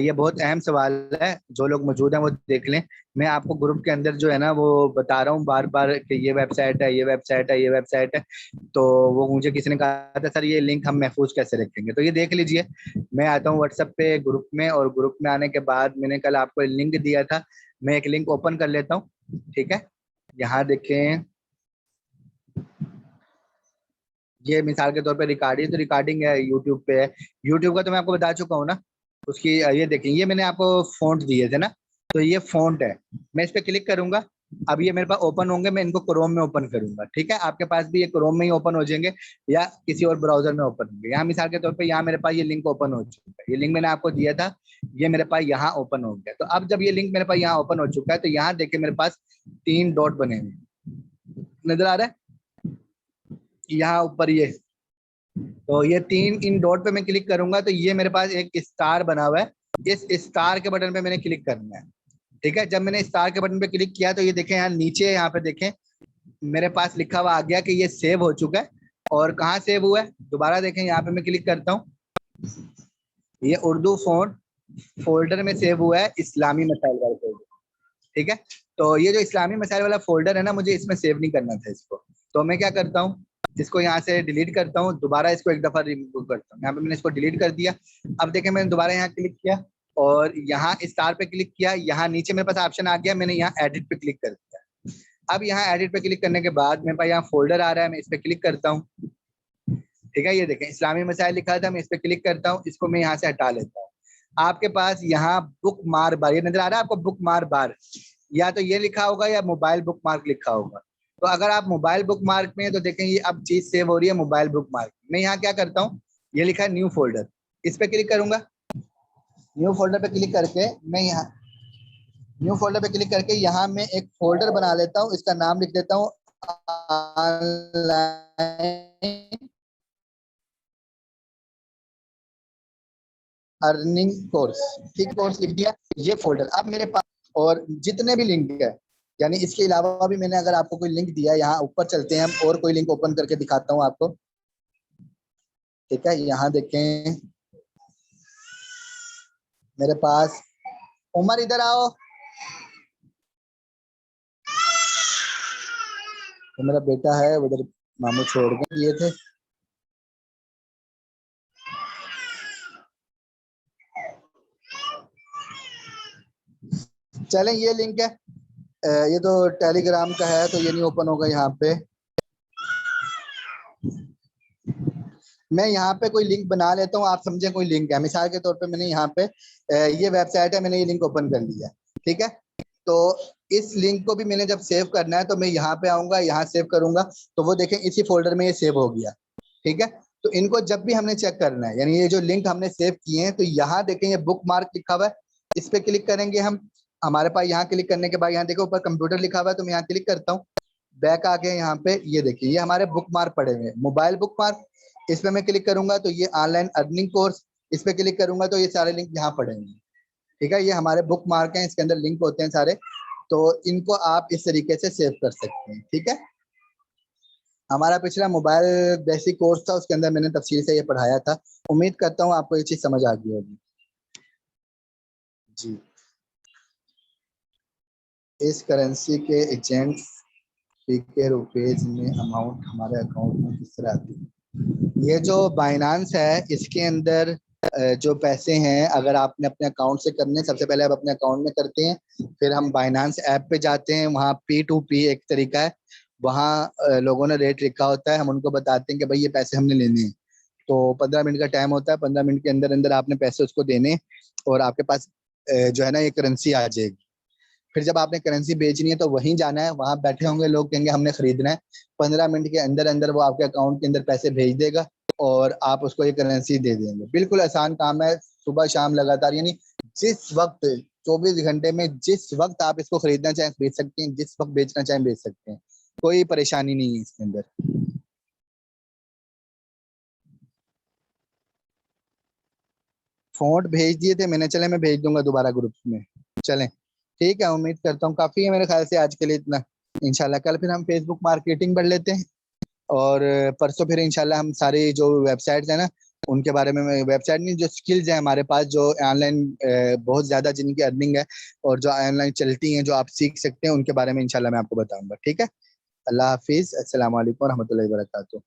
ये बहुत अहम सवाल है, जो लोग मौजूद हैं वो देख लें। मैं आपको ग्रुप के अंदर जो है ना वो बता रहा हूँ बार बार कि ये वेबसाइट है, ये वेबसाइट है, ये वेबसाइट है। तो वो मुझे किसी ने कहा था सर ये लिंक हम महफूज कैसे रखेंगे, तो ये देख लीजिए। मैं आता हूँ व्हाट्सएप पे ग्रुप में, और ग्रुप में आने के बाद मैंने कल आपको लिंक दिया था, मैं एक लिंक ओपन कर लेता हूँ, ठीक है। यहाँ देखें, ये मिसाल के तौर पे रिकॉर्डिंग, तो रिकॉर्डिंग है यूट्यूब पे है। यूट्यूब का तो मैं आपको बता चुका हूँ ना उसकी। ये देखें, ये मैंने आपको फॉन्ट दिए थे ना, तो ये फॉन्ट है। मैं इस पे क्लिक करूंगा, अब ये मेरे पास ओपन होंगे, मैं इनको क्रोम में ओपन करूंगा, ठीक है। आपके पास भी ये क्रोम में ही ओपन हो जाएंगे या किसी और ब्राउजर में ओपन होंगे। यहाँ मिसाल के तौर पे यहाँ मेरे पास ये लिंक ओपन हो चुका है, ये लिंक मैंने आपको दिया था, ये मेरे पास यहाँ ओपन हो गया। तो अब जब ये लिंक मेरे पास यहाँ ओपन हो चुका है, तो यहाँ देखिए मेरे पास 3 डॉट बने हुए नजर आ रहा है यहाँ ऊपर ये। तो ये 3 इन डॉट पे मैं क्लिक करूंगा तो ये मेरे पास एक स्टार बना हुआ है, इस स्टार के बटन पे मैंने क्लिक करना है, ठीक है। जब मैंने स्टार के बटन पे क्लिक किया तो ये देखें यहाँ नीचे, यहाँ पे देखें मेरे पास लिखा हुआ आ गया कि ये सेव हो चुका है। और कहाँ सेव हुआ है दोबारा देखें, यहाँ पे मैं क्लिक करता हूँ, ये उर्दू फोन फोल्डर में सेव हुआ है, इस्लामी मसाइल वाला फोल्डर, ठीक है। तो ये जो इस्लामी मसाइल वाला फोल्डर है ना, मुझे इसमें सेव नहीं करना था इसको, तो मैं क्या करता हूँ, इसको यहाँ से डिलीट करता हूँ, दोबारा इसको एक दफा रिमूव करता हूँ। यहाँ पे मैंने इसको डिलीट कर दिया। अब देखें मैंने दोबारा यहाँ क्लिक किया और यहाँ स्टार पे क्लिक किया, यहाँ नीचे मेरे पास ऑप्शन आ गया, मैंने यहाँ एडिट पे क्लिक कर दिया। अब यहाँ एडिट पे क्लिक करने के बाद मेरे पास यहाँ फोल्डर आ रहा है, मैं इस पे क्लिक करता हूँ, ठीक है। ये देखें इस्लामी मसाइल लिखा था, मैं इस पे क्लिक करता हूँ, इसको मैं यहाँ से हटा लेता हूँ। आपके पास यहाँ बुक मार बार, ये नजर आ रहा है आपको बुक मार बार, या तो ये लिखा होगा या मोबाइल बुक मार्क लिखा होगा। तो अगर आप मोबाइल बुक मार्क में हैं तो देखें ये अब चीज सेव हो रही है मोबाइल बुक मार्क। मैं यहाँ क्या करता हूँ, ये लिखा है न्यू फोल्डर, इस पे क्लिक करूंगा। न्यू फोल्डर पे क्लिक करके मैं यहाँ न्यू फोल्डर पे क्लिक करके यहाँ मैं एक फोल्डर बना लेता हूँ, इसका नाम लिख देता हूँ ऑनलाइन अर्निंग कोर्स। ठीक, कोर्स लिख दिया, ये फोल्डर अब मेरे पास, और जितने भी लिंक है, यानी इसके अलावा भी मैंने अगर आपको कोई लिंक दिया है, यहाँ ऊपर चलते हैं हम और कोई लिंक ओपन करके दिखाता हूँ आपको। ठीक है, यहाँ देखें मेरे पास, उमर इधर आओ, तो मेरा बेटा है उधर, मामू छोड़ के दिए थे। चलें, ये लिंक है, ये तो टेलीग्राम का है, तो ये नहीं ओपन होगा यहाँ पे। मैं यहाँ पे कोई लिंक बना लेता हूँ, आप समझे कोई लिंक है, मिसाल के तौर पे मैंने यहाँ पे ये वेबसाइट है, मैंने ये लिंक ओपन कर लिया। ठीक है, तो इस लिंक को भी मैंने जब सेव करना है तो मैं यहाँ पे आऊंगा, यहाँ सेव करूंगा, तो वो देखें इसी फोल्डर में ये सेव हो गया। ठीक है, तो इनको जब भी हमने चेक करना है, यानी ये जो लिंक हमने सेव किए हैं, तो यहाँ देखें ये बुक मार्क लिखा हुआ है, इस पे क्लिक करेंगे हम। हमारे पास यहाँ क्लिक करने के बाद यहाँ देखो ऊपर कंप्यूटर लिखा हुआ है, तो मैं यहाँ क्लिक करता हूँ, बैक आ गए यहाँ पे, ये देखिए ये हमारे बुक मार्क पड़े हुए हैं, मोबाइल बुक मार्क, इस पे मैं क्लिक करूंगा तो ये ऑनलाइन अर्निंग कोर्स, इस पे क्लिक करूंगा तो ये सारे लिंक यहाँ पड़े हुए हैं। ठीक है, ये हमारे बुक मार्क हैं, इसके अंदर लिंक होते हैं सारे, तो इनको आप इस तरीके से सेव कर सकते हैं। ठीक है, हमारा पिछला मोबाइल बेसिक कोर्स था, उसके अंदर मैंने तफसील से ये पढ़ाया था, उम्मीद करता हूँ आपको ये चीज समझ आ गई होगी। जी, इस करेंसी के एजेंट्स के रुपीज में अमाउंट हमारे अकाउंट में किस तरह आती है। ये जो बाइनांस है इसके अंदर जो पैसे हैं, अगर आपने अपने अकाउंट से करने, सबसे पहले आप अपने अकाउंट में करते हैं, फिर हम बाइनांस ऐप पे जाते हैं, वहाँ P2P एक तरीका है, वहाँ लोगों ने रेट लिखा होता है, हम उनको बताते हैं कि भाई ये पैसे हमने लेने हैं, तो 15 मिनट का टाइम होता है, 15 मिनट के अंदर अंदर आपने पैसे उसको देने, और आपके पास जो है ना ये करेंसी आ जाएगी। फिर जब आपने करेंसी बेचनी है तो वहीं जाना है, वहां बैठे होंगे लोग, कहेंगे हमने खरीदना है, 15 मिनट के अंदर अंदर वो आपके अकाउंट के अंदर पैसे भेज देगा और आप उसको ये करेंसी दे देंगे। बिल्कुल आसान काम है, सुबह शाम लगातार, यानी जिस वक्त 24 घंटे में जिस वक्त आप इसको खरीदना चाहें खरीद सकते हैं, जिस वक्त बेचना चाहें बेच सकते हैं, कोई परेशानी नहीं है इसके अंदर। फोन भेज दिए थे मैंने, चले मैं भेज दूंगा दोबारा ग्रुप में। चलें, ठीक है, उम्मीद करता हूँ काफी है मेरे ख्याल से आज के लिए इतना। इंशाल्लाह कल फिर हम फेसबुक मार्केटिंग पढ़ लेते हैं, और परसों फिर इंशाल्लाह हम सारी जो वेबसाइट्स हैं ना उनके बारे में, वेबसाइट नहीं, जो स्किल्स हैं हमारे पास जो ऑनलाइन बहुत ज्यादा जिनकी अर्निंग है और जो ऑनलाइन चलती हैं, जो आप सीख सकते हैं, उनके बारे में इंशाल्लाह मैं आपको बताऊंगा। ठीक है, अल्लाह हाफिज, अस्सलाम वालेकुम रहमतुल्लाहि व बरकातुहू।